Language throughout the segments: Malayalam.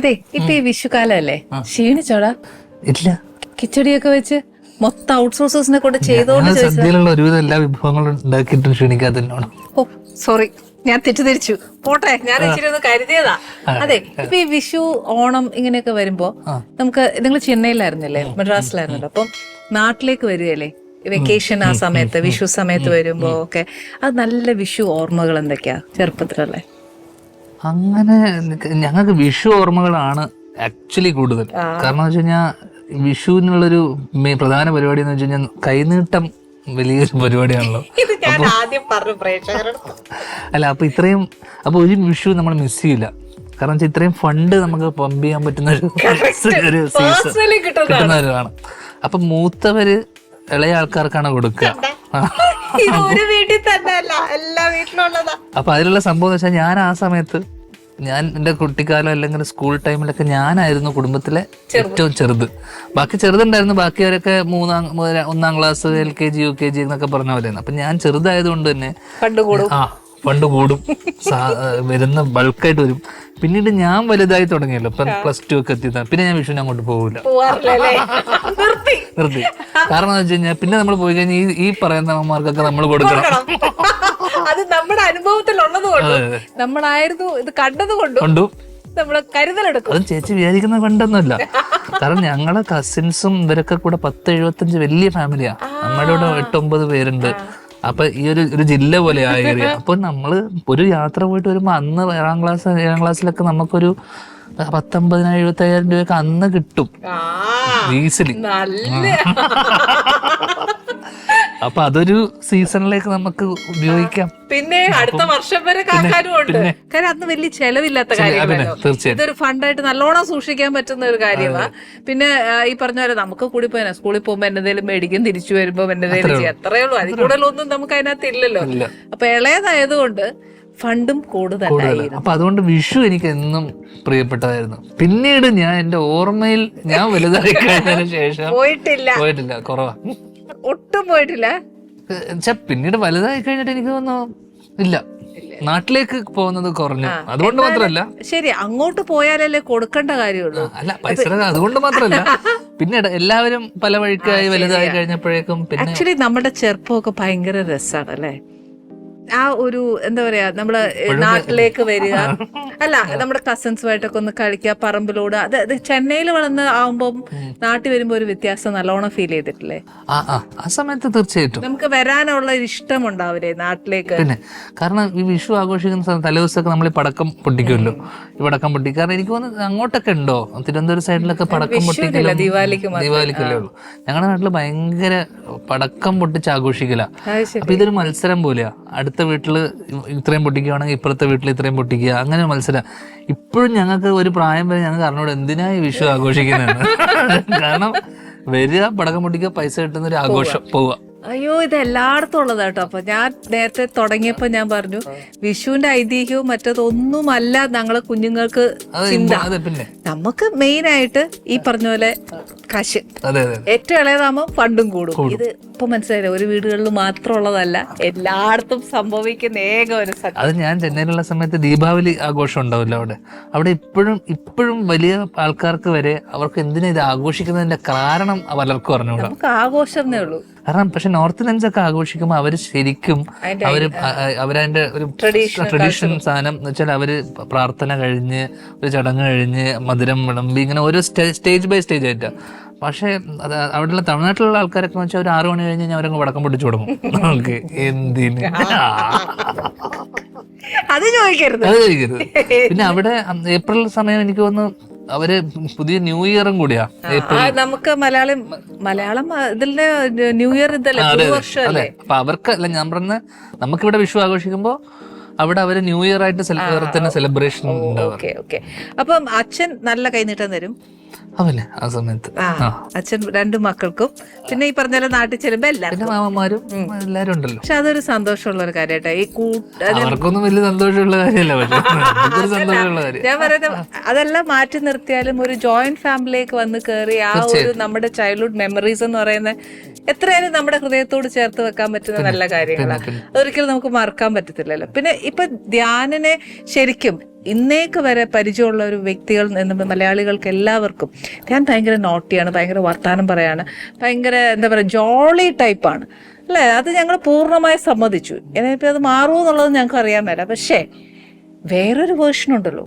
അതെ ഇപ്പൊ ഈ വിഷുക്കാലല്ലേ, ക്ഷീണിച്ചോടാ? ഇല്ല, കിച്ചടിയൊക്കെ വെച്ച് മൊത്തം ഔട്ട്സോഴ്സേഴ്സിനെ കൊണ്ട് ചെയ്തോണ്ട് ഞങ്ങൾ ചോദിച്ചതാ. സദ്യയിലുള്ള ഒരുവിധം എല്ലാ വിഭവങ്ങളും ഉണ്ടാക്കിയിട്ടും ക്ഷണിക്കാത്തതിനോട്. ഓ സോറി, ഞാൻ തെറ്റിദ്ധരിച്ചു. പോട്ടെ, ഞാൻ ഇച്ചിരി ഒന്ന് കരുതിയതാ. അതെ ഇപ്പൊ ഈ വിഷു ഓണം ഇങ്ങനെയൊക്കെ വരുമ്പോ നമുക്ക്, നിങ്ങൾ ചെന്നൈയിലായിരുന്നല്ലേ, മദ്രാസിലായിരുന്നല്ലോ, അപ്പം നാട്ടിലേക്ക് വരികയല്ലേ വെക്കേഷൻ ആ സമയത്ത്, വിഷു സമയത്ത് വരുമ്പോ ഒക്കെ അത് നല്ല വിഷു ഓർമ്മകൾ എന്തൊക്കെയാ ചെറുപ്പത്തിലല്ലേ? അങ്ങനെ ഞങ്ങൾക്ക് വിഷു ഓർമ്മകളാണ് ആക്ച്വലി കൂടുതൽ. കാരണം വെച്ച് കഴിഞ്ഞാൽ വിഷുവിനുള്ളൊരു പ്രധാന പരിപാടി എന്ന് വെച്ച് കഴിഞ്ഞാൽ കൈനീട്ടം വലിയൊരു പരിപാടിയാണല്ലോ. ഇത് ഞാൻ ആദ്യം പറഞ്ഞു പ്രേക്ഷകരോട്. അല്ല, അപ്പൊ ഇത്രയും, അപ്പൊ ഒരു വിഷു നമ്മൾ മിസ് ചെയ്യില്ല. കാരണം വെച്ചാൽ ഇത്രയും ഫണ്ട് നമുക്ക് പമ്പ് ചെയ്യാൻ പറ്റുന്ന ഒരു സീസൺ കിട്ടുന്നവരാണ്. അപ്പൊ മൂത്തവര് ഇളയ ആൾക്കാർക്കാണ് കൊടുക്കുക. ഒരു വീട്ടിൽ തന്നെ അല്ല, എല്ലാ വീട്ടിലുള്ളതാ. അപ്പൊ അതിലുള്ള സംഭവം എന്ന് വെച്ചാൽ ഞാൻ ആ സമയത്ത്, ഞാൻ എൻ്റെ കുട്ടിക്കാലം അല്ലെങ്കിൽ സ്കൂൾ ടൈമിലൊക്കെ ഞാനായിരുന്നു കുടുംബത്തിലെ ഏറ്റവും ചെറുത്. ബാക്കി ചെറുതുണ്ടായിരുന്നു, ബാക്കിയവരൊക്കെ ഒന്നാം ക്ലാസ്, LKG UKG എന്നൊക്കെ പറഞ്ഞ പോലെയാണ്. അപ്പൊ ഞാൻ ചെറുതായതുകൊണ്ട് തന്നെ ഫണ്ട് കൂടും, വരുന്ന ബൾക്കായിട്ട് വരും. പിന്നീട് ഞാൻ വലുതായി തുടങ്ങിയല്ലോ, ഇപ്പം +2 ഒക്കെ എത്തി. പിന്നെ ഞാൻ വിഷുവിന് അങ്ങോട്ട് പോകില്ല, നിർത്തി. കാരണം എന്ന് വെച്ച് കഴിഞ്ഞാൽ പിന്നെ നമ്മൾ പോയി കഴിഞ്ഞാൽ ഈ പറയുന്ന അമ്മമാർക്കൊക്കെ നമ്മൾ കൊടുക്കണം. അത് നമ്മുടെ അനുഭവത്തിലുള്ളത് കൊണ്ട്, നമ്മളായിരുന്നു ഇത് കണ്ടത് കൊണ്ടും നമ്മള് കരുതലെടുക്കും. അതും ചേച്ചി വിചാരിക്കുന്ന ഫണ്ടൊന്നുമല്ല. കാരണം ഞങ്ങളെ കസിൻസും ഇവരൊക്കെ കൂടെ 10-75 വലിയ ഫാമിലിയാ. നമ്മുടെ ഇവിടെ 8-9 പേരുണ്ട്. അപ്പൊ ഈ ഒരു ജില്ല പോലെ ആ ഏരിയ. അപ്പൊ നമ്മള് ഒരു യാത്ര പോയിട്ട് വരുമ്പോ അന്ന് 7ാം ക്ലാസ്സിലൊക്കെ നമുക്കൊരു 19,000-70,000 രൂപയൊക്കെ അന്ന് കിട്ടും ഈസിലി. അപ്പൊ അതൊരു സീസണിലേക്ക് നമുക്ക് ഉപയോഗിക്കാം. പിന്നെ അടുത്ത വർഷം വരെ കാക്കാനും ഉണ്ട്. കാരണം അന്ന് വലിയ ചെലവില്ലാത്ത കാര്യമാണല്ലോ. ഇതൊരു ഫണ്ടായിട്ട് നല്ലോണം സൂക്ഷിക്കാൻ പറ്റുന്ന ഒരു കാര്യമാണ്. പിന്നെ ഈ പറഞ്ഞ പോലെ നമുക്ക് കൂടി പോയാ സ്കൂളിൽ പോകുമ്പോ എന്തെങ്കിലും മേടിക്കും, തിരിച്ചു വരുമ്പോ എന്തെങ്കിലും ചെയ്യാം, അത്രയേ ഉള്ളൂ. അതിൽ കൂടുതലൊന്നും നമുക്ക് അതിനകത്ത് ഇല്ലല്ലോ. അപ്പൊ ഇളയതായതുകൊണ്ട് ഫണ്ടും കൂടുതലായിരുന്നു. അപ്പൊ അതുകൊണ്ട് വിഷു എനിക്ക് എന്നും പ്രിയപ്പെട്ടതായിരുന്നു. പിന്നീട് ഞാൻ എന്റെ ഓർമ്മയിൽ ഞാൻ വലുതായി കഴിഞ്ഞതിന് ശേഷം പോയിട്ടില്ല, കുറവാ, ഒട്ടും പോയിട്ടില്ല. പിന്നീട് വലുതായി കഴിഞ്ഞിട്ട് എനിക്ക് തോന്നുന്നു ഇല്ല, നാട്ടിലേക്ക് പോകുന്നത് കുറഞ്ഞു. അതുകൊണ്ട് മാത്രമല്ല, ശരി, അങ്ങോട്ട് പോയാലല്ലേ കൊടുക്കേണ്ട കാര്യമുള്ളൂ. അല്ല, പൈസ അതുകൊണ്ട് മാത്രമല്ല, പിന്നീട് എല്ലാവരും പല വഴിക്കായി വലുതായി കഴിഞ്ഞപ്പോഴേക്കും പിന്നെ ആക്ച്വലി നമ്മുടെ ചെറുപ്പമൊക്കെ ഭയങ്കര രസമാണ് അല്ലേ. ആ ഒരു എന്താ പറയാ, നമ്മള് നാട്ടിലേക്ക് വരിക, അല്ല നമ്മുടെ കസിൻസുമായിട്ടൊക്കെ ഒന്ന് കളിക്കുക, പറമ്പിലൂടെ. അത് ചെന്നൈയിൽ വളർന്ന് ആവുമ്പം നാട്ടിൽ വരുമ്പോ ഒരു വ്യത്യാസം നല്ലോണം ഫീൽ ചെയ്തിട്ടില്ലേ? ആ സമയത്ത് തീർച്ചയായിട്ടും നമുക്ക് വരാനുള്ള ഇഷ്ടം ഉണ്ടാവില്ലേ നാട്ടിലേക്ക്? പിന്നെ കാരണം ഈ വിഷു ആഘോഷിക്കുന്ന തലേദിവസമൊക്കെ നമ്മൾ ഈ പടക്കം പൊട്ടിക്കുമല്ലോ. ഈ പടക്കം പൊട്ടി, കാരണം എനിക്ക് തോന്നുന്നു അങ്ങോട്ടൊക്കെ ഉണ്ടോ, തിരുവനന്തപുരം സൈഡിലൊക്കെ പടക്കം പൊട്ടിക്കില്ല, ദീപാവലിക്കല്ലേ ഉള്ളൂ. ഞങ്ങളുടെ നാട്ടില് ഭയങ്കര പടക്കം പൊട്ടിച്ച് ആഘോഷിക്കില്ല. അപ്പൊ ഇതൊരു മത്സരം പോലെയാ. അടുത്ത വീട്ടില് ഇത്രയും പൊട്ടിക്കുകയാണെങ്കിൽ ഇപ്പുറത്തെ വീട്ടിൽ ഇത്രയും പൊട്ടിക്കുക, അങ്ങനെ മത്സരം. ഇപ്പോഴും ഞങ്ങൾക്ക് ഒരു പ്രായം വരെ ഞങ്ങൾക്ക് അറിഞ്ഞൂടെ എന്തിനായി വിഷു ആഘോഷിക്കുന്നതെന്ന്. കാരണം വരിക, പടക്കം പൊട്ടിക്കുക, പൈസ കിട്ടുന്ന ഒരു ആഘോഷം, പോവുക. അയ്യോ, ഇത് എല്ലായിടത്തും ഉള്ളതാട്ടോ. അപ്പൊ ഞാൻ നേരത്തെ തുടങ്ങിയപ്പോ ഞാൻ പറഞ്ഞു വിഷുവിന്റെ ഐതിഹ്യവും മറ്റതൊന്നുമല്ല ഞങ്ങളെ കുഞ്ഞുങ്ങൾക്ക് ചിന്ത. നമുക്ക് മെയിൻ ആയിട്ട് ഈ പറഞ്ഞ പോലെ കാശ്, ഏറ്റവും ഇളയതാകുമ്പോ ഫണ്ടും കൂടും. ഇത് ഇപ്പൊ മനസ്സിലായില്ലേ, ഒരു വീടുകളിൽ മാത്രമുള്ളതല്ല, എല്ലായിടത്തും സംഭവിക്കുന്ന ഏക ഒരു സത്യം. അത് ഞാൻ ചെന്നൈയിലുള്ള സമയത്ത് ദീപാവലി ആഘോഷം ഉണ്ടാവില്ല അവിടെ ഇപ്പോഴും വലിയ ആൾക്കാർക്ക് വരെ അവർക്ക് എന്തിനാ ഇത് ആഘോഷിക്കുന്നതിന്റെ കാരണം പലർക്കും അറിഞ്ഞൂടാ. നമുക്ക് ആഘോഷം ഉള്ളൂ. കാരണം പക്ഷെ നോർത്ത് ഇന്ത്യൻസ് ഒക്കെ ആഘോഷിക്കുമ്പോൾ അവര് ശരിക്കും അവരതിന്റെ ഒരു ട്രഡീഷൻ സാധനം എന്ന് വെച്ചാൽ അവര് പ്രാർത്ഥന കഴിഞ്ഞ് ഒരു ചടങ്ങ് കഴിഞ്ഞ് മധുരം വിളമ്പി ഇങ്ങനെ ഓരോ സ്റ്റേജ് ബൈ സ്റ്റേജ് ആയിട്ടാ. പക്ഷെ അവിടെയുള്ള തമിഴ്നാട്ടിലുള്ള ആൾക്കാരൊക്കെ വെച്ചാൽ ഒരു 6 മണി കഴിഞ്ഞ് അവരങ്ങ് വടക്കം പൊട്ടിച്ചു തുടങ്ങും. നമുക്ക് എന്തിന് അത് ചോദിക്കരുത്. പിന്നെ അവിടെ ഏപ്രിൽ സമയം എനിക്ക് തോന്നുന്നു അവര് പുതിയ ന്യൂ ഇയറും കൂടിയാ. നമുക്ക് മലയാളം ഇതിലെ ന്യൂ ഇയർ ഇതല്ലേ, പുതുവർഷമല്ലേ. അപ്പൊ അവർക്ക് അല്ല, ഞാൻ പറഞ്ഞ നമുക്കിവിടെ വിഷു ആഘോഷിക്കുമ്പോ അവിടെ അവര് ന്യൂ ഇയർ ആയിട്ട് സെലിബ്രേഷൻ ഉണ്ടാവും. അപ്പം അച്ഛൻ നല്ല കൈനീട്ടം തരും. അവല്ലേ ആ സമയത്ത് അച്ഛൻ 2 മക്കൾക്കും പിന്നെ ഈ പറഞ്ഞ നാട്ടിൽ ചെല്ലുമ്പോ എല്ലാവരും പിന്നെ മാമന്മാരും എല്ലാരും ഉണ്ടല്ലോ. പക്ഷെ അതൊരു സന്തോഷമുള്ള ഒരു കാര്യമായിട്ടാ. ഈ അവർക്കൊന്നും വലിയ സന്തോഷമുള്ള കാര്യമല്ല, പക്ഷെ സന്തോഷമുള്ള കാര്യം. ഞാൻ പറയുന്നത് അതെല്ലാം മാറ്റി നിർത്തിയാലും ഒരു ജോയിന്റ് ഫാമിലിയിലേക്ക് വന്ന് കയറി ആ ഒരു നമ്മുടെ ചൈൽഡ്ഹുഡ് മെമ്മറീസ് എന്ന് പറയുന്ന എത്രയായാലും നമ്മുടെ ഹൃദയത്തോട് ചേർത്ത് വെക്കാൻ പറ്റുന്ന നല്ല കാര്യങ്ങളാണ്. അതൊരിക്കലും നമുക്ക് മറക്കാൻ പറ്റത്തില്ലല്ലോ. പിന്നെ ഇപ്പൊ ധ്യാനിനെ ശരിക്കും ഇന്നേക്ക് വരെ പരിചയമുള്ള ഒരു വ്യക്തികൾ എന്ന് മലയാളികൾക്ക് എല്ലാവർക്കും ധ്യാൻ ഭയങ്കര നോട്ടിയാണ്, ഭയങ്കര വർത്താനം പറയാണ്, ഭയങ്കര എന്താ പറയുക ജോളി ടൈപ്പാണ് അല്ലേ. അത് ഞങ്ങൾ പൂർണ്ണമായി സമ്മതിച്ചു. ഇനിയിപ്പോൾ അത് മാറുമെന്നുള്ളത് ഞങ്ങൾക്ക് അറിയാൻ മേല. പക്ഷേ വേറൊരു വേർഷൻ ഉണ്ടല്ലോ,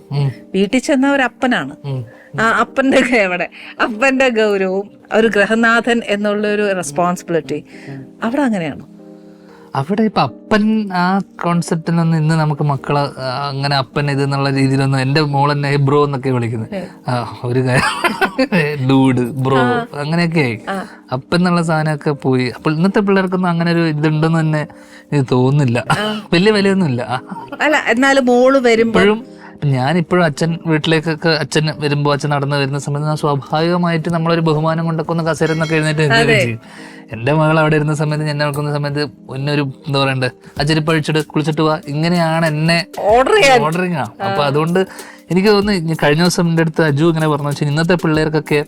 വീട്ടിൽ ചെന്ന ഒരു അപ്പനാണ്. ആ അപ്പന്റെ എവിടെ അപ്പന്റെ ഗൗരവവും ഒരു ഗൃഹനാഥൻ എന്നുള്ള ഒരു റെസ്പോൺസിബിലിറ്റി അവിടെ അങ്ങനെയാണോ? അവിടെ ഇപ്പൊ അപ്പൻ ആ കോൺസെപ്റ്റിനൊന്നും ഇന്ന് നമുക്ക് മക്കളെ അങ്ങനെ അപ്പൻ ഇത് എന്നുള്ള രീതിയിലൊന്നും, എന്റെ മോളെന്നെ ബ്രോ എന്നൊക്കെ വിളിക്കുന്നത്. ഒരു ഡൂഡ് ബ്രോ അങ്ങനെയൊക്കെ ആയി. അപ്പൻ എന്നുള്ള സാധനമൊക്കെ പോയി. അപ്പോൾ ഇന്നത്തെ പിള്ളേർക്കൊന്നും അങ്ങനെ ഒരു ഇതുണ്ടെന്ന് തന്നെ എനിക്ക് തോന്നുന്നില്ല. വലിയ വിലയൊന്നും ഇല്ല. അല്ല എന്നാലും മോള് വരുമ്പോഴും ഞാനിപ്പോഴും അച്ഛൻ വീട്ടിലേക്കൊക്കെ അച്ഛൻ വരുമ്പോൾ അച്ഛൻ നടന്നു വരുന്ന സമയത്ത് സ്വാഭാവികമായിട്ട് നമ്മളൊരു ബഹുമാനം കൊണ്ടൊക്കെ ഒന്ന് കസേരന്നൊക്കെ എഴുന്നേറ്റ് ചെയ്യും. എന്റെ മകൾ അവിടെ ഇരുന്ന സമയത്ത് ഞാൻ നടക്കുന്ന സമയത്ത് ഒന്നൊരു എന്താ പറയണ്ടേ അച്ചരിപ്പ് അഴിച്ചിട്ട് കുളിച്ചിട്ട് പോവാ, ഇങ്ങനെയാണ് എന്നെ ഓർഡറിങ് ആണ്. അപ്പൊ അതുകൊണ്ട് എനിക്ക് തോന്നുന്നു കഴിഞ്ഞ ദിവസം എൻ്റെ അടുത്ത് അജു ഇങ്ങനെ പറഞ്ഞു വെച്ചാൽ ഇന്നത്തെ പിള്ളേർക്കൊക്കെ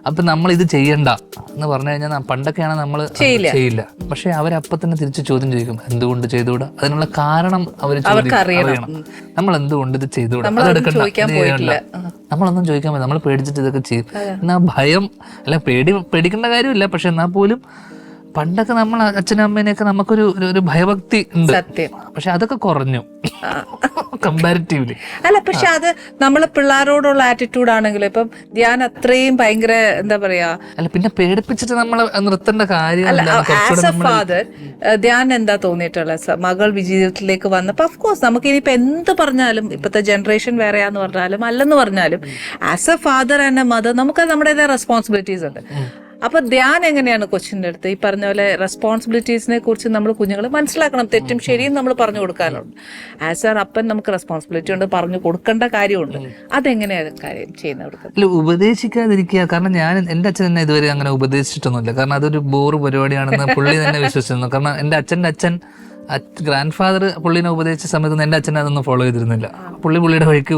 അപ്പൊ നമ്മൾ ഇത് ചെയ്യണ്ട എന്ന് പറഞ്ഞു കഴിഞ്ഞാൽ പണ്ടൊക്കെയാണ് നമ്മൾ ചെയ്യില്ല. പക്ഷെ അവരപ്പം തന്നെ തിരിച്ച് ചോദ്യം ചോദിക്കും, എന്തുകൊണ്ട് ചെയ്തുകൂടാ? അതിനുള്ള കാരണം അവർ അറിയണം. നമ്മൾ എന്തുകൊണ്ട് ഇത് ചെയ്തുകൂടാ? അതെടുക്കണ്ട, നമ്മളൊന്നും ചോദിക്കാൻ പറ്റില്ല. നമ്മൾ പേടിച്ചിട്ട് ഇതൊക്കെ ചെയ്യും. എന്നാ ഭയം അല്ല, പേടിക്കേണ്ട കാര്യമില്ല. പക്ഷെ എന്നാൽ പോലും പണ്ടൊക്കെ നമ്മൾ അച്ഛനും അമ്മേനെയൊക്കെ നമുക്കൊരു ഒരു ഭയഭക്തി ഉണ്ട്. പക്ഷെ അതൊക്കെ കുറഞ്ഞു കമ്പാരിറ്റീവ്ലി. അല്ല പക്ഷെ അത് നമ്മളെ പിള്ളേരോടുള്ള ആറ്റിറ്റ്യൂഡ് ആണെങ്കിലും ഇപ്പം ധ്യാൻ അത്രയും ഭയങ്കര എന്താ പറയാ, അല്ല പിന്നെ പേടിപ്പിച്ചിട്ട് നമ്മൾ നിർത്തേണ്ട കാര്യം. ആസ് എ ഫാദർ ധ്യാൻ എന്താ തോന്നിയിട്ടുള്ളത് മകൾ ജീവിതത്തിലേക്ക് വന്നപ്പോ? ഓഫ് കോഴ്സ് നമുക്ക് ഇനിയിപ്പോ എന്ത് പറഞ്ഞാലും ഇപ്പത്തെ ജനറേഷൻ വേറെയാന്ന് പറഞ്ഞാലും അല്ലെന്ന് പറഞ്ഞാലും as A father and A mother നമുക്ക് നമ്മുടേതായ റെസ്പോൺസിബിലിറ്റീസ് ഉണ്ട്. അപ്പൊ ധ്യാൻ എങ്ങനെയാണ് കൊച്ചിന്റെ അടുത്ത് ഈ പറഞ്ഞ പോലെ റെസ്പോൺസിബിലിറ്റീസിനെ കുറിച്ച് നമ്മൾ കുഞ്ഞുങ്ങളെ മനസ്സിലാക്കണം. തെറ്റും ശരിയും നമ്മൾ പറഞ്ഞു കൊടുക്കാനുണ്ട്. ആസ് ആർ അപ്പൻ നമുക്ക് റെസ്പോൺസിബിലിറ്റി ഉണ്ട്, പറഞ്ഞു കൊടുക്കേണ്ട കാര്യമുണ്ട്. അതെങ്ങനെയാണ് കാര്യം ചെയ്യുന്നത്? ഉപദേശിക്കാതിരിക്കുക. കാരണം ഞാൻ എന്റെ അച്ഛൻ എന്നെ ഇതുവരെ അങ്ങനെ ഉപദേശിച്ചിട്ടൊന്നുമില്ല. കാരണം അതൊരു ബോറ് പരിപാടിയാണെന്ന് പുള്ളി തന്നെ വിശ്വസിച്ചിരുന്നു. കാരണം എന്റെ അച്ഛൻ ഗ്രാൻഡ് ഫാദർ പുള്ളിനെ ഉപദേശിച്ച സമയത്ത് എന്റെ അച്ഛൻ അതൊന്നും ഫോളോ ചെയ്തിരുന്നില്ല. പുള്ളിയുടെ വഴിക്ക്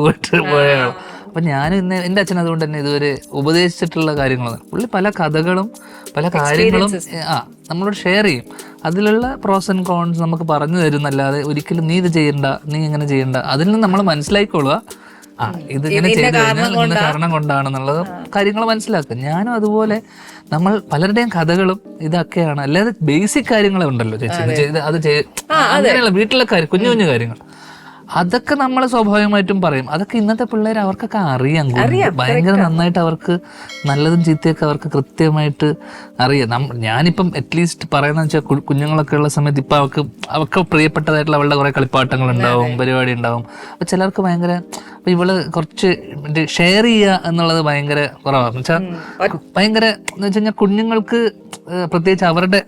പോയാണ്. അപ്പൊ ഞാൻ എന്റെ അച്ഛൻ അതുകൊണ്ട് തന്നെ ഇതുവരെ ഉപദേശിച്ചിട്ടുള്ള കാര്യങ്ങളാണ്. പുള്ളി പല കഥകളും പല കാര്യങ്ങളും നമ്മളോട് ഷെയർ ചെയ്യും. അതിലുള്ള പ്രോസ് ആൻഡ് കോൺസ് നമുക്ക് പറഞ്ഞു തരുന്നല്ലാതെ ഒരിക്കലും നീ ഇത് ചെയ്യണ്ട, നീ ഇങ്ങനെ ചെയ്യണ്ട. അതിൽ നിന്ന് നമ്മൾ മനസ്സിലാക്കിക്കൊള്ളുക, ഇത് ഇങ്ങനെ ചെയ്ത് കഴിഞ്ഞാൽ ഇന്ന കാരണം കൊണ്ടാണെന്നുള്ളത് കാര്യങ്ങൾ മനസ്സിലാക്കുക. ഞാനും അതുപോലെ നമ്മൾ പലരുടെയും കഥകളും ഇതൊക്കെയാണ്. അല്ലാതെ ബേസിക് കാര്യങ്ങളെ ഉണ്ടല്ലോ ചേച്ചി, അത് അങ്ങനെയുള്ള വീട്ടിലെ കാര്യം, കുഞ്ഞു കുഞ്ഞു കാര്യങ്ങൾ, അതൊക്കെ നമ്മൾ സ്വാഭാവികമായിട്ടും പറയും. അതൊക്കെ ഇന്നത്തെ പിള്ളേർ അവർക്കൊക്കെ അറിയാം. ഭയങ്കര നന്നായിട്ട് അവർക്ക് നല്ലതും ചീത്തയൊക്കെ അവർക്ക് കൃത്യമായിട്ട് അറിയാം. ഞാനിപ്പം അറ്റ്ലീസ്റ്റ് പറയുന്ന വെച്ചാൽ കുഞ്ഞുങ്ങളൊക്കെ ഉള്ള സമയത്ത് ഇപ്പൊ അവർക്ക് പ്രിയപ്പെട്ടതായിട്ടുള്ള അവളുടെ കുറെ കളിപ്പാട്ടങ്ങൾ ഉണ്ടാവും, പരിപാടി ഉണ്ടാവും. അപ്പൊ ചിലർക്ക് ഭയങ്കര ഇവള് കുറച്ച് ഷെയർ ചെയ്യുക എന്നുള്ളത് ഭയങ്കര കുറവാണ്. എന്നുവെച്ചാൽ ഭയങ്കര എന്ന് വെച്ച് കഴിഞ്ഞാൽ കുഞ്ഞുങ്ങൾക്ക് പ്രത്യേകിച്ച് അവരുടെ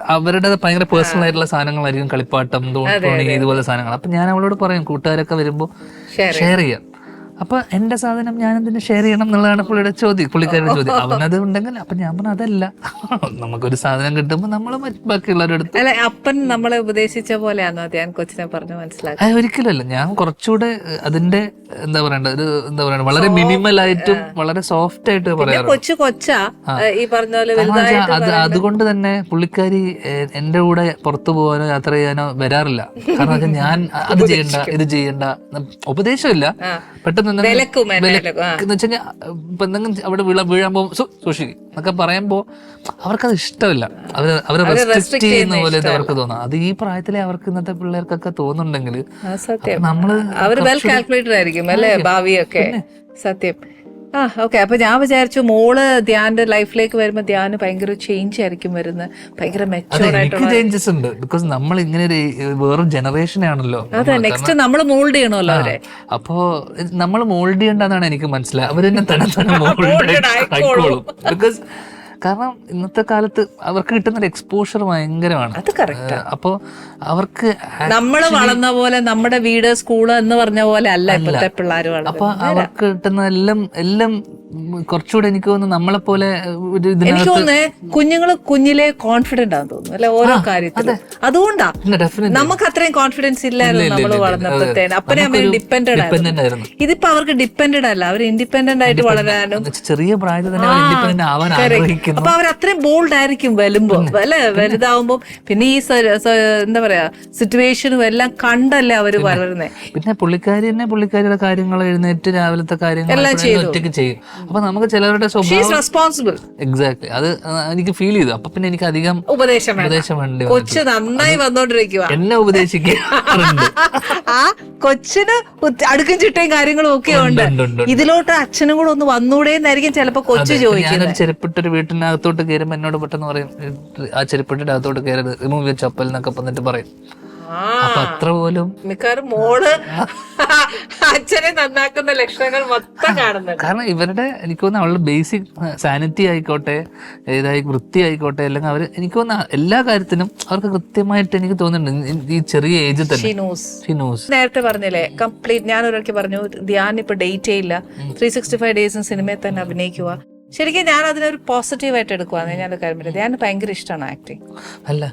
ഭയങ്കര പേഴ്സണൽ ആയിട്ടുള്ള സാധനങ്ങളായിരിക്കും കളിപ്പാട്ടം, തോണി, ഇതുപോലെ സാധനങ്ങൾ. അപ്പൊ ഞാൻ അവളോട് പറയും കൂട്ടുകാരൊക്കെ വരുമ്പോ ഷെയർ ചെയ്യാം. അപ്പൊ എന്റെ സാധനം ഞാൻ എന്തിനു ഷെയർ ചെയ്യണം എന്നുള്ളതാണ് പുള്ളിക്കാരുടെ ചോദ്യം. അവനത് ഉണ്ടെങ്കിൽ അപ്പൊ ഞാൻ പറഞ്ഞു അതല്ല, നമുക്കൊരു സാധനം കിട്ടുമ്പോ നമ്മൾ ബാക്കിയുള്ളവരുടെ അടുത്ത്. അല്ല അപ്പൻ നമ്മളെ ഉപദേശിച്ച പോലെയാണോ ധ്യാൻ കൊച്ചിനെ പറഞ്ഞു മനസ്സിലാക്കി? ഒരിക്കലല്ല. ഞാൻ കുറച്ചുകൂടെ അതിന്റെ എന്താ പറയണ്ട ഒരു എന്താ പറയണ്ട വളരെ മിനിമൽ ആയിട്ടും വളരെ സോഫ്റ്റ് ആയിട്ട് പറയാറ്. ഈ പറഞ്ഞ പോലെ അതുകൊണ്ട് തന്നെ പുള്ളിക്കാരി എന്റെ കൂടെ പുറത്തു പോകാനോ യാത്ര ചെയ്യാനോ വരാറില്ല. കാരണം ഞാൻ അത് ചെയ്യണ്ട, ഇത് ചെയ്യണ്ട, ഉപദേശമില്ല. പെട്ടെന്ന് എന്തെങ്കിലും അവിടെ വീഴാൻ പോകും സൂക്ഷിക്കും എന്നൊക്കെ പറയുമ്പോ അവർക്കത് ഇഷ്ടമില്ല. അവര് റെസ്ട്രിക്ട് ചെയ്യുന്ന പോലെ അവർക്ക് തോന്നാം. അത് ഈ പ്രായത്തിലെ അവർക്ക് ഇന്നത്തെ പിള്ളേർക്കൊക്കെ തോന്നുന്നുണ്ടെങ്കിൽ നമ്മള് അല്ലേ ഭാവിയൊക്കെ. സത്യം. ഓക്കെ. അപ്പൊ ഞാൻ വിചാരിച്ചു മോള് ധ്യാന്റെ ലൈഫിലേക്ക് വരുമ്പോ ധ്യാന് ഭയങ്കര ചേഞ്ച് ആയിരിക്കും വരുന്നത്, ഭയങ്കര മെച്ചൂർഡ് ചേഞ്ചസ് ഉണ്ട്. ബിക്കോസ് നമ്മൾ ഇങ്ങനെ ഒരു വേറെ ജനറേഷൻ ആണല്ലോ. അതെ, നെക്സ്റ്റ് നമ്മൾ മോൾഡ് ചെയ്യണമല്ലോ അവരെ. അപ്പോ നമ്മൾ മോൾഡ് ചെയ്യണ്ടെന്നാണ് എനിക്ക് മനസ്സിലായത്. അവരെന്നെ തന്നെ മോൾഡ് ആയിക്കോളും. ബിക്കോസ് കാരണം ഇന്നത്തെ കാലത്ത് അവർക്ക് കിട്ടുന്ന എക്സ്പോഷർ ഭയങ്കരമാണ്. അപ്പോ അവർക്ക് നമ്മള് വളർന്ന പോലെ നമ്മുടെ വീട് സ്കൂള് എന്ന് പറഞ്ഞ പോലെ അല്ല ഇപ്പോഴത്തെ പിള്ളേർ. അപ്പൊ അവർക്ക് കിട്ടുന്ന എല്ലാം കുറച്ചുകൂടെ എനിക്ക് തോന്നുന്നു നമ്മളെ പോലെ ഒരു എനിക്ക് ഇതിനകത്ത് തോന്നുന്നേ കുഞ്ഞുങ്ങള് കുഞ്ഞിലെ കോൺഫിഡന്റ് ആണെന്ന് തോന്നുന്നു അല്ലെ ഓരോ കാര്യത്തിലും. അതുകൊണ്ടാ നമുക്ക് അത്രയും കോൺഫിഡൻസ് ഇല്ലായിരുന്നു നമ്മൾ വളർന്നപ്പോഴത്തേന്. അപ്പനെ അമ്മയും ഡിപ്പെൻഡഡ് ആയിരുന്നു. ഇതിപ്പോ അവർക്ക് ഡിപ്പെൻഡഡ് അല്ല, അവർ ഇൻഡിപെൻഡന്റ് ആയിട്ട് വളരാനും ചെറിയ പ്രായത്തിൽ തന്നെ ഇൻഡിപെൻഡന്റ് ആവാൻ ആഗ്രഹിക്കുന്നു. അപ്പൊ അവർ അത്രയും ബോൾഡ് ആയിരിക്കും വരുമ്പോ അല്ലെ, വലുതാവുമ്പോ. പിന്നെ ഈ എന്താ പറയാ സിറ്റുവേഷനും എല്ലാം കണ്ടല്ലേ അവര് വളരുന്നേ. പിന്നെ പുള്ളിക്കാരി തന്നെ പുള്ളിക്കാരിയുടെ കാര്യങ്ങൾ എഴുന്നേറ്റ് രാവിലത്തെ കാര്യങ്ങൾ ഒറ്റയ്ക്ക് ചെയ്യും. അപ്പൊ നമുക്ക് ചിലവരുടെ റെസ്പോൺസിബിൾ എക്സാക്ട്ലി അത് എനിക്ക് ഫീൽ ചെയ്തു. അപ്പൊ പിന്നെ എനിക്ക് അധികം ഉപദേശം വേണ്ടി കൊച്ചു നന്നായി വന്നോണ്ടിരിക്കുക, എന്നെ ഉപദേശിക്കാറുണ്ട്. ആ കൊച്ചിന് അടുക്കും ചിട്ടയും കാര്യങ്ങളും ഒക്കെ ഉണ്ട്. ഇതിലോട്ട് അച്ഛനും കൂടെ ഒന്ന് വന്നൂടേന്നായിരിക്കും ചിലപ്പോ കൊച്ചു ചോദിക്കുന്നത്. ഞാനൊരു ചെരുപ്പിട്ടൊരു വീട്ടിനകത്തോട്ട് കയറുമ്പോ എന്നോട് പെട്ടെന്ന് പറയും, ആ ചെരുപ്പിട്ടിട്ട് അകത്തോട്ട് കയറരുത്, റിമൂവ് ചപ്പൽ എന്നൊക്കെ വന്നിട്ട് പറയും. അപ്പൊ അത്ര പോലും മിക്കവാറും മോള് അച്ഛനെ നന്നാക്കുന്ന ലക്ഷണങ്ങൾ മൊത്തം കാണുന്നുണ്ട്. കാരണം ഇവരുടെ എനിക്ക് തോന്നുന്നു അവളുടെ ബേസിക് സാനിറ്റി ആയിക്കോട്ടെ, ഏതായി വൃത്തി ആയിക്കോട്ടെ, അല്ലെങ്കിൽ അവർ എനിക്ക് തോന്നുന്ന എല്ലാ കാര്യത്തിനും അവർക്ക് കൃത്യമായിട്ട് എനിക്ക് തോന്നുന്നുണ്ട് ഈ ചെറിയ ഏജിൽ തന്നെ. നേരത്തെ പറഞ്ഞില്ലേ കംപ്ലീറ്റ്, ഞാൻ ഒരിക്കൽ പറഞ്ഞു ധ്യാൻ ഇപ്പൊ ഡേറ്റേ ഇല്ല, 365 ഡേയ്സും സിനിമയിൽ തന്നെ അഭിനയിക്കുക. ശരിക്കും ഞാൻ അതിനൊരു പോസിറ്റീവായിട്ട് എടുക്കുവാന്ന് ഞാനൊരു കാര്യം പറയാം. ധ്യാൻ ഭയങ്കര ഇഷ്ടമാണ് ആക്ടിങ്. അല്ല